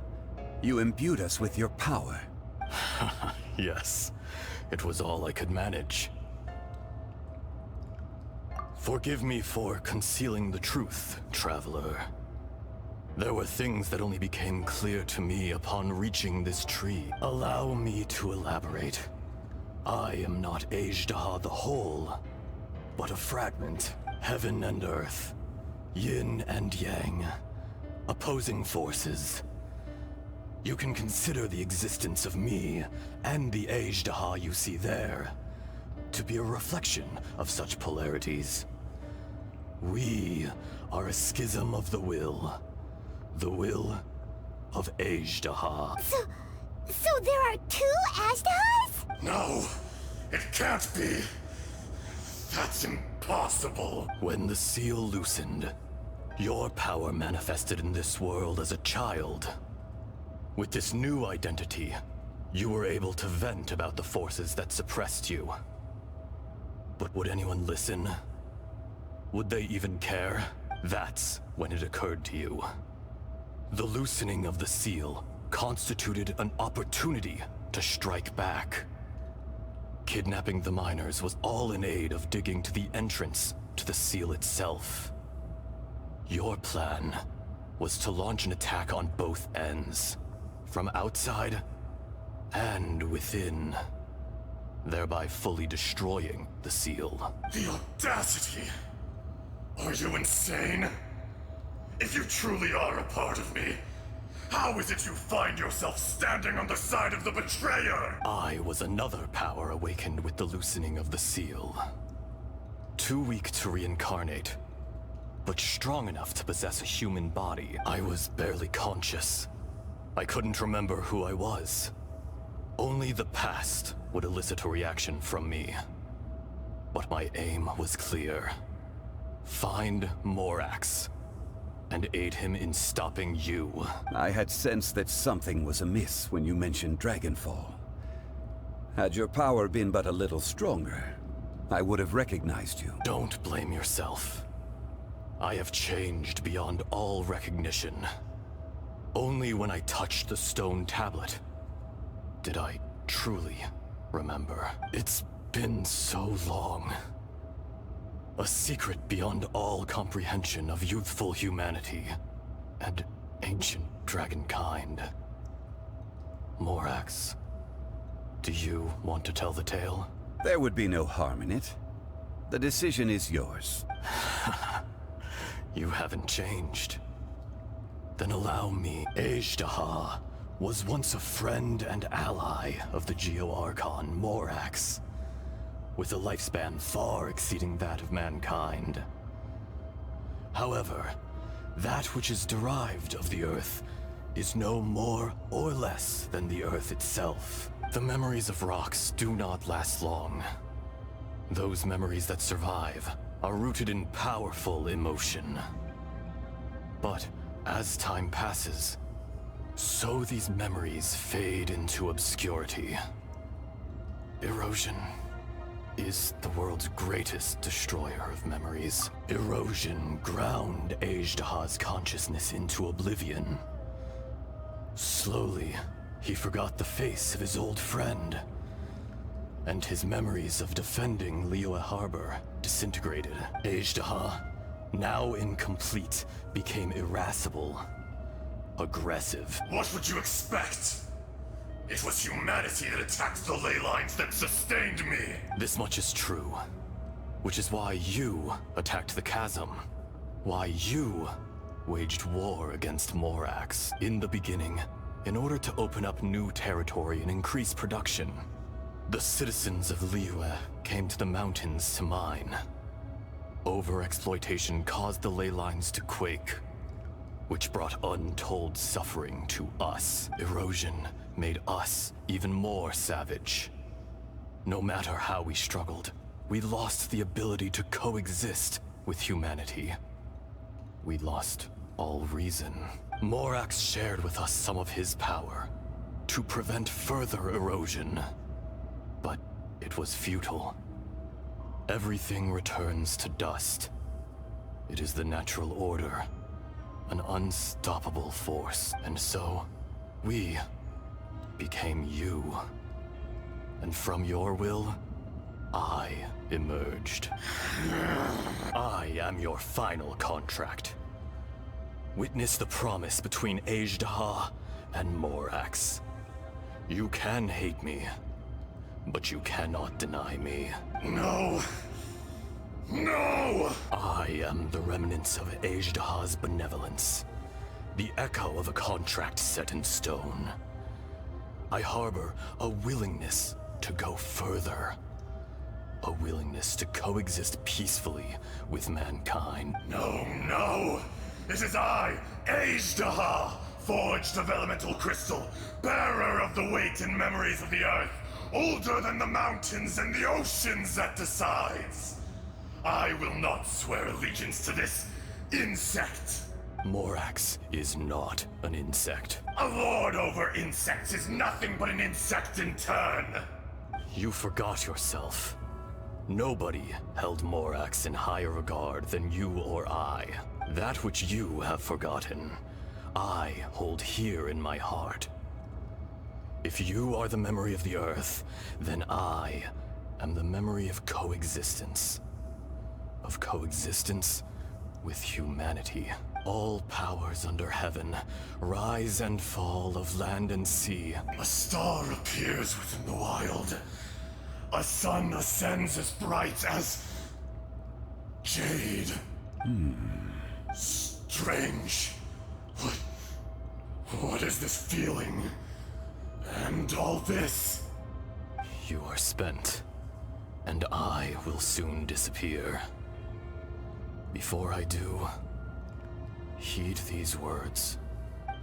you imbued us with your power. Yes. It was all I could manage. Forgive me for concealing the truth, traveler. There were things that only became clear to me upon reaching this tree. Allow me to elaborate. I am not Azdaha the whole, but a fragment. Heaven and earth. Yin and yang. Opposing forces. You can consider the existence of me and the Azdaha you see there to be a reflection of such polarities. We are a schism of the will of Azdaha. So there are two Azdahas? No, it can't be. That's impossible. When the seal loosened, your power manifested in this world as a child. With this new identity, you were able to vent about the forces that suppressed you. But would anyone listen? Would they even care? That's when it occurred to you. The loosening of the seal constituted an opportunity to strike back. Kidnapping the miners was all in aid of digging to the entrance to the seal itself. Your plan was to launch an attack on both ends, from outside and within, thereby fully destroying the seal. The audacity! Are you insane? If you truly are a part of me, how is it you find yourself standing on the side of the betrayer? I was another power awakened with the loosening of the seal. Too weak to reincarnate, but strong enough to possess a human body. I was barely conscious. I couldn't remember who I was. Only the past would elicit a reaction from me. But my aim was clear. Find Morax. and aid him in stopping you. I had sensed that something was amiss when you mentioned Dragonfall. Had your power been but a little stronger, I would have recognized you. Don't blame yourself. I have changed beyond all recognition. Only when I touched the stone tablet did I truly remember. It's been so long. A secret beyond all comprehension of youthful humanity and ancient dragonkind. Morax, do you want to tell the tale? There would be no harm in it. The decision is yours. You haven't changed. Then allow me. Azdaha was once a friend and ally of the Geo-Archon Morax, with a lifespan far exceeding that of mankind. However, that which is derived of the Earth is no more or less than the Earth itself. The memories of rocks do not last long. Those memories that survive are rooted in powerful emotion. But as time passes, so these memories fade into obscurity. Erosion is the world's greatest destroyer of memories. Erosion ground Azdaha's consciousness into oblivion. Slowly, he forgot the face of his old friend, and his memories of defending Liyue Harbor disintegrated. Azdaha, now incomplete, became irascible, aggressive. What would you expect? It was humanity that attacked the ley lines that sustained me. This much is true, which is why you attacked the chasm. Why you waged war against Morax. In the beginning, in order to open up new territory and increase production, the citizens of Liyue came to the mountains to mine. Overexploitation caused the ley lines to quake, which brought untold suffering to us. Erosion made us even more savage. No matter how we struggled, we lost the ability to coexist with humanity. We lost all reason. Morax shared with us some of his power to prevent further erosion, but it was futile. Everything returns to dust. It is the natural order, an unstoppable force. And so, we became you. And from your will, I emerged. I am your final contract. Witness the promise between Azdaha and Morax. You can hate me, but you cannot deny me. No! No! I am the remnants of Azdaha's benevolence, the echo of a contract set in stone. I harbor a willingness to go further, a willingness to coexist peacefully with mankind. No, no! It is I, Azdaha, forged of elemental crystal, bearer of the weight and memories of the earth, older than the mountains and the oceans that decides. I will not swear allegiance to this insect. Morax is not an insect. A lord over insects is nothing but an insect in turn. You forgot yourself. Nobody held Morax in higher regard than you or I. That which you have forgotten, I hold here in my heart. If you are the memory of the Earth, then I am the memory of coexistence. Of coexistence with humanity. All powers under heaven, rise and fall of land and sea. A star appears within the wild. A sun ascends as bright as jade. Strange. What is this feeling? And all this? You are spent, and I will soon disappear. Before I do, heed these words.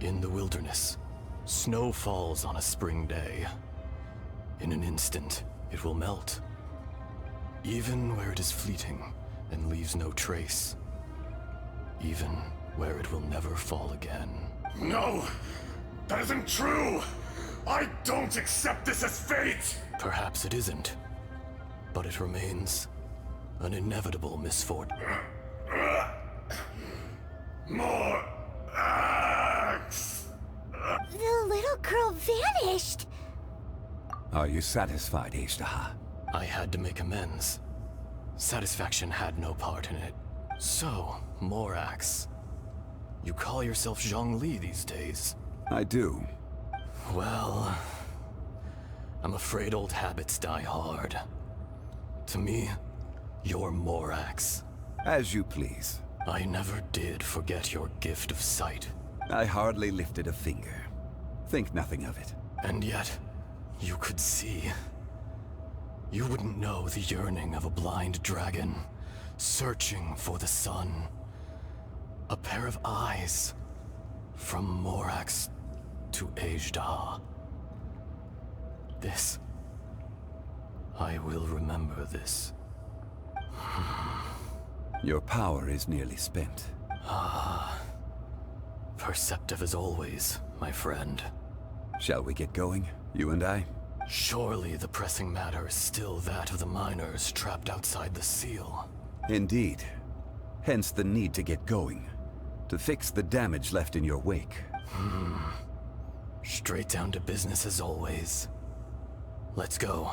In the wilderness, snow falls on a spring day. In an instant, it will melt. Even where it is fleeting and leaves no trace. Even where it will never fall again. No! That isn't true! I don't accept this as fate! Perhaps it isn't, but it remains an inevitable misfortune. More axe! The little girl vanished! Are you satisfied, Azdaha? I had to make amends. Satisfaction had no part in it. So, Morax, you call yourself Zhongli these days? I do. Well, I'm afraid old habits die hard. To me, you're Morax. As you please. I never did forget your gift of sight. I hardly lifted a finger. Think nothing of it. And yet, you could see. You wouldn't know the yearning of a blind dragon, searching for the sun. A pair of eyes, from Morax to Azdaha. This. I will remember this. Your power is nearly spent. Perceptive as always, my friend. Shall we get going, you and I? Surely the pressing matter is still that of the miners trapped outside the seal. Indeed. Hence the need to get going. To fix the damage left in your wake. Straight down to business as always. Let's go.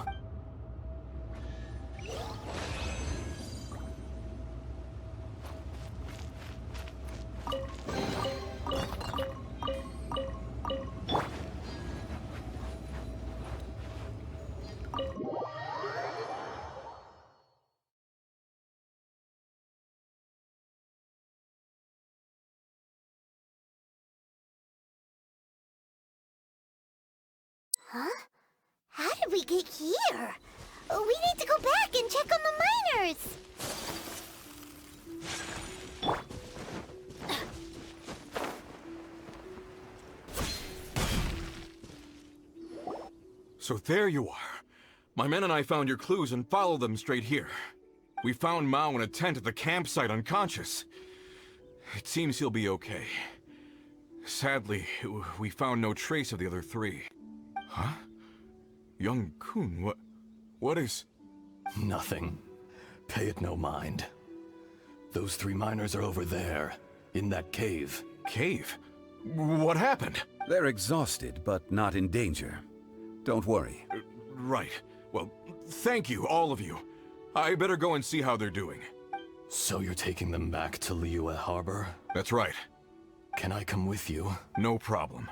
Huh? How did we get here? We need to go back and check on the miners! So there you are. My men and I found your clues and followed them straight here. We found Mao in a tent at the campsite unconscious. It seems he'll be okay. Sadly, we found no trace of the other three. Huh? Young Kun, what is... Nothing. Pay it no mind. Those three miners are over there, in that cave. Cave? What happened? They're exhausted, but not in danger. Don't worry. Right. Well, thank you, all of you. I better go and see how they're doing. So you're taking them back to Liyue Harbor? That's right. Can I come with you? No problem.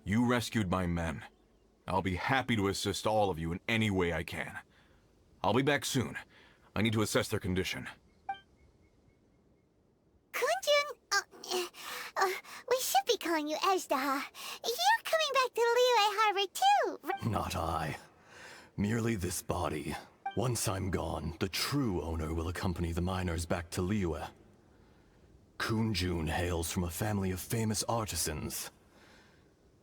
You rescued my men. I'll be happy to assist all of you in any way I can. I'll be back soon. I need to assess their condition. Kunjun, we should be calling you Azdaha. You're coming back to Liyue Harbor too. Not I. Merely this body. Once I'm gone, the true owner will accompany the miners back to Liyue. Kunjun hails from a family of famous artisans.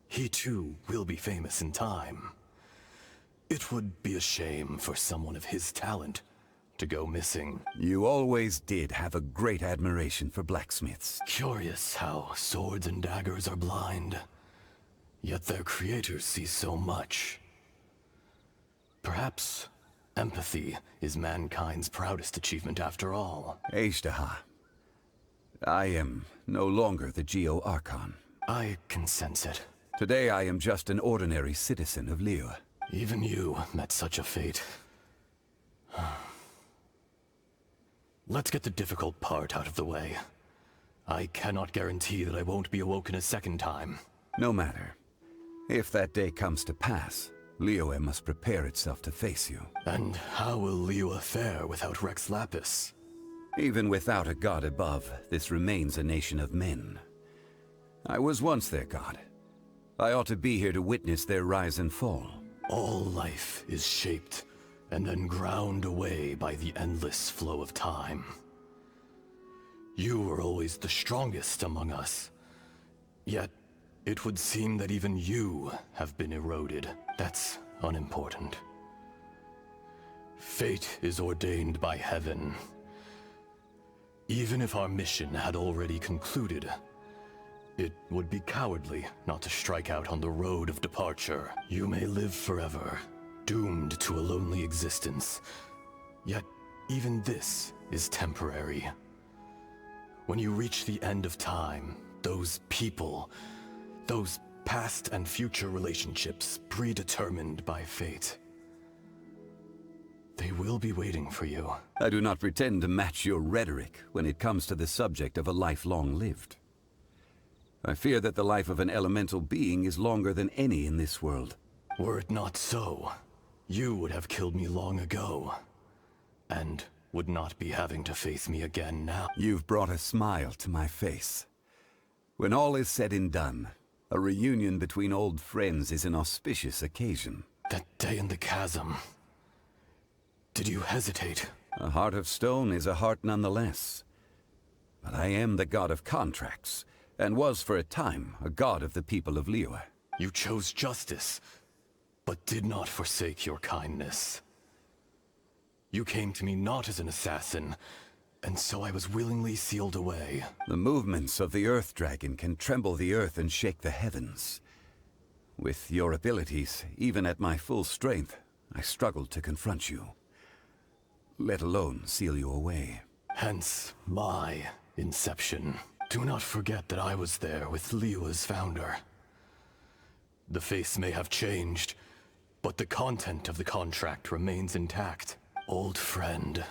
He too will be famous in time. It would be a shame for someone of his talent to go missing. You always did have a great admiration for blacksmiths. Curious how swords and daggers are blind, yet their creators see so much. Perhaps empathy is mankind's proudest achievement after all. Azdaha, I am no longer the Geo Archon. I can sense it. Today I am just an ordinary citizen of Liyue. Even you met such a fate. Let's get the difficult part out of the way. I cannot guarantee that I won't be awoken a second time. No matter. If that day comes to pass, Liyue must prepare itself to face you. And how will Liyue fare without Rex Lapis? Even without a god above, this remains a nation of men. I was once their god. I ought to be here to witness their rise and fall. All life is shaped and then ground away by the endless flow of time. You were always the strongest among us. Yet, it would seem that even you have been eroded. That's unimportant. Fate is ordained by heaven. Even if our mission had already concluded, It would be cowardly not to strike out on the road of departure. You may live forever, doomed to a lonely existence. Yet, even this is temporary. When you reach the end of time, those people, those past and future relationships predetermined by fate, they will be waiting for you. I do not pretend to match your rhetoric when it comes to the subject of a life long lived. I fear that the life of an elemental being is longer than any in this world. Were it not so, you would have killed me long ago, and would not be having to face me again now. You've brought a smile to my face. When all is said and done, a reunion between old friends is an auspicious occasion. That day in the chasm, did you hesitate? A heart of stone is a heart nonetheless. But I am the god of contracts, and was for a time a god of the people of Liyue. You chose justice, but did not forsake your kindness. You came to me not as an assassin, and so I was willingly sealed away. The movements of the Earth Dragon can tremble the earth and shake the heavens. With your abilities, even at my full strength, I struggled to confront you, let alone seal you away. Hence my inception. Do not forget that I was there with Liyue's founder. The face may have changed, but the content of the contract remains intact. Old friend,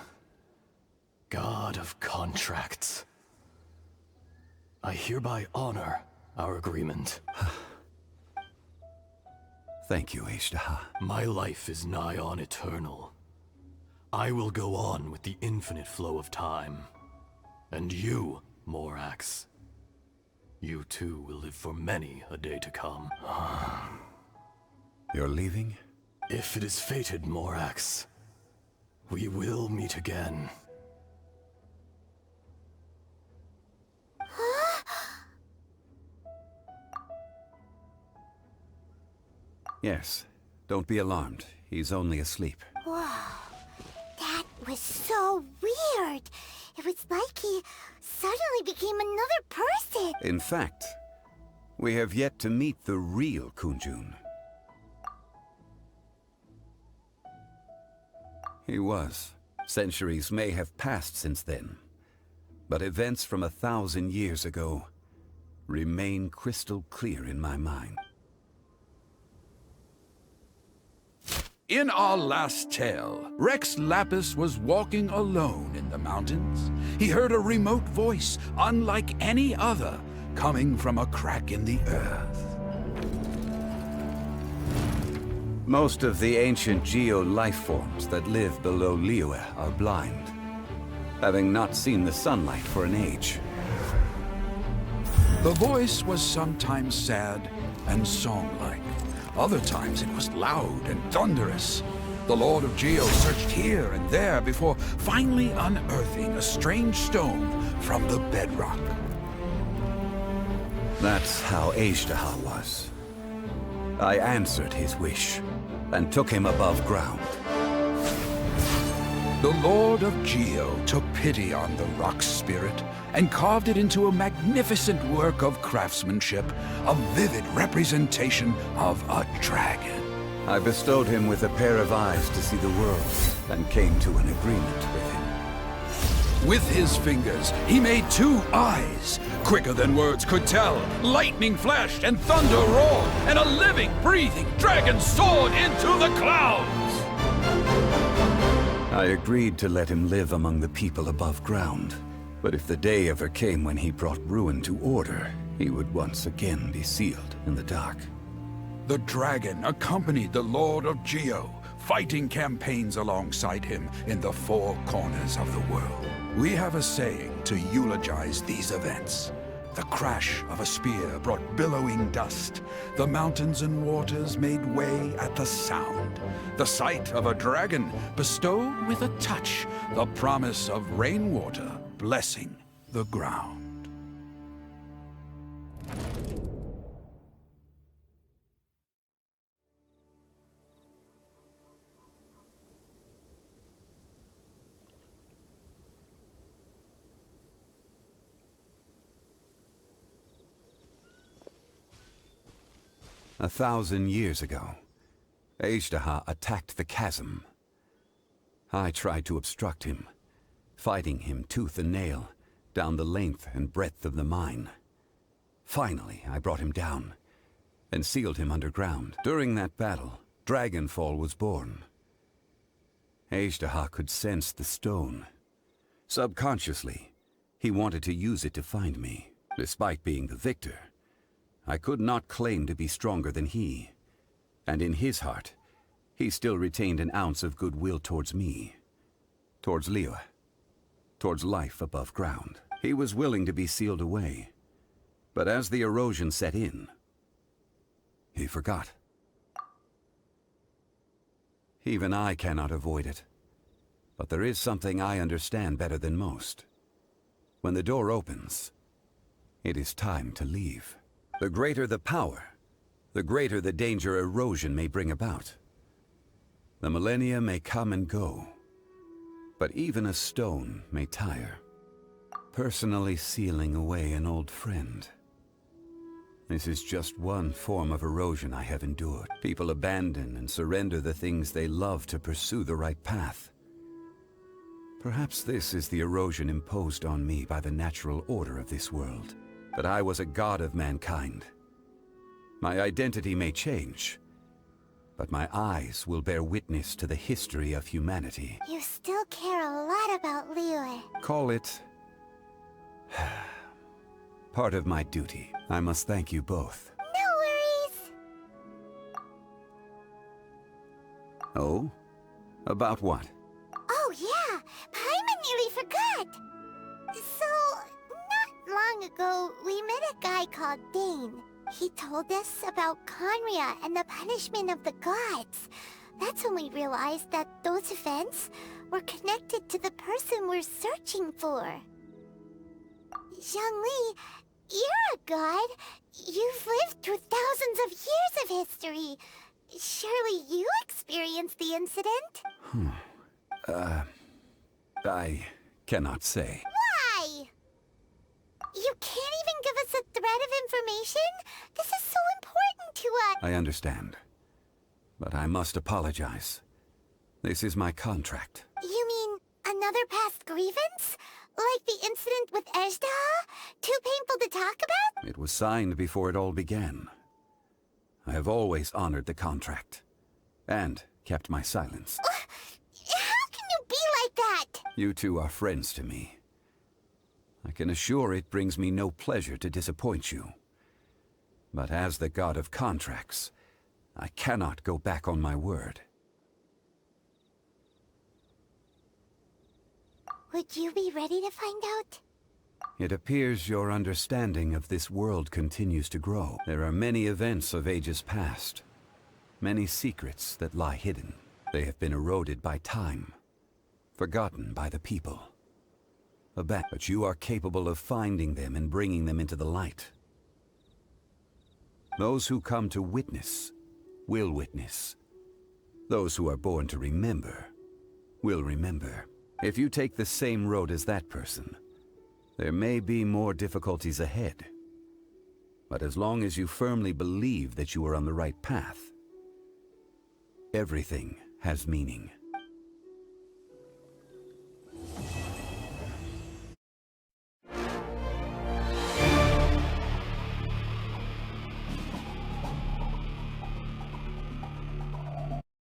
god of contracts, I hereby honor our agreement. Thank you, Azdaha. My life is nigh on eternal. I will go on with the infinite flow of time. And you, Morax, you too will live for many a day to come. You're leaving? If it is fated, Morax, we will meet again. Yes. Don't be alarmed. He's only asleep. Whoa. That was so weird. It was like he suddenly became another person. In fact, we have yet to meet the real Kunjun. He was. Centuries may have passed since then, but events from 1,000 years ago remain crystal clear in my mind. In our last tale, Rex Lapis was walking alone in the mountains. He heard a remote voice, unlike any other, coming from a crack in the earth. Most of the ancient geo-life forms that live below Liyue are blind, having not seen the sunlight for an age. The voice was sometimes sad and song-like. Other times it was loud and thunderous. The Lord of Geo searched here and there before finally unearthing a strange stone from the bedrock. That's how Azdaha was. I answered his wish and took him above ground. The Lord of Geo took pity on the rock spirit and carved it into a magnificent work of craftsmanship, a vivid representation of a dragon. I bestowed him with a pair of eyes to see the world and came to an agreement with him. With his fingers, he made 2 eyes. Quicker than words could tell, lightning flashed and thunder roared, and a living, breathing dragon soared into the clouds! I agreed to let him live among the people above ground. But if the day ever came when he brought ruin to order, he would once again be sealed in the dark. The dragon accompanied the Lord of Geo, fighting campaigns alongside him in the 4 corners of the world. We have a saying to eulogize these events. The crash of a spear brought billowing dust. The mountains and waters made way at the sound. The sight of a dragon bestowed with a touch the promise of rainwater blessing the ground. 1,000 years ago, Azdaha attacked the chasm. I tried to obstruct him, fighting him tooth and nail down the length and breadth of the mine. Finally, I brought him down and sealed him underground. During that battle, Dragonfall was born. Azdaha could sense the stone. Subconsciously, he wanted to use it to find me. Despite being the victor, I could not claim to be stronger than he. And in his heart, he still retained an ounce of goodwill towards me, towards Liyue, towards life above ground. He was willing to be sealed away, but as the erosion set in, he forgot. Even I cannot avoid it, but there is something I understand better than most. When the door opens, it is time to leave. The greater the power, the greater the danger erosion may bring about. The millennia may come and go, but even a stone may tire. Personally sealing away an old friend. This is just one form of erosion I have endured. People abandon and surrender the things they love to pursue the right path. Perhaps this is the erosion imposed on me by the natural order of this world. That I was a god of mankind. My identity may change, but my eyes will bear witness to the history of humanity. You still care a lot about Liyue. Call it part of my duty. I must thank you both. No worries. Oh? About what? Oh yeah, Paimon nearly forgot. So, not long ago, we met a guy called Dane. He told us about Conria and the punishment of the gods. That's when we realized that those events were connected to the person we're searching for. Zhongli, you're a god. You've lived through thousands of years of history. Surely you experienced the incident? I cannot say. Why? You can't even give us a thread of information? This is so important to us. I understand. But I must apologize. This is my contract. You mean another past grievance? Like the incident with Azdaha? Too painful to talk about? It was signed before it all began. I have always honored the contract. And kept my silence. How can you be like that? You two are friends to me. I can assure it brings me no pleasure to disappoint you. But as the god of contracts, I cannot go back on my word. Would you be ready to find out? It appears your understanding of this world continues to grow. There are many events of ages past. Many secrets that lie hidden. They have been eroded by time. Forgotten by the people. But you are capable of finding them and bringing them into the light. Those who come to witness will witness. Those who are born to remember will remember. If you take the same road as that person, there may be more difficulties ahead. But as long as you firmly believe that you are on the right path, everything has meaning.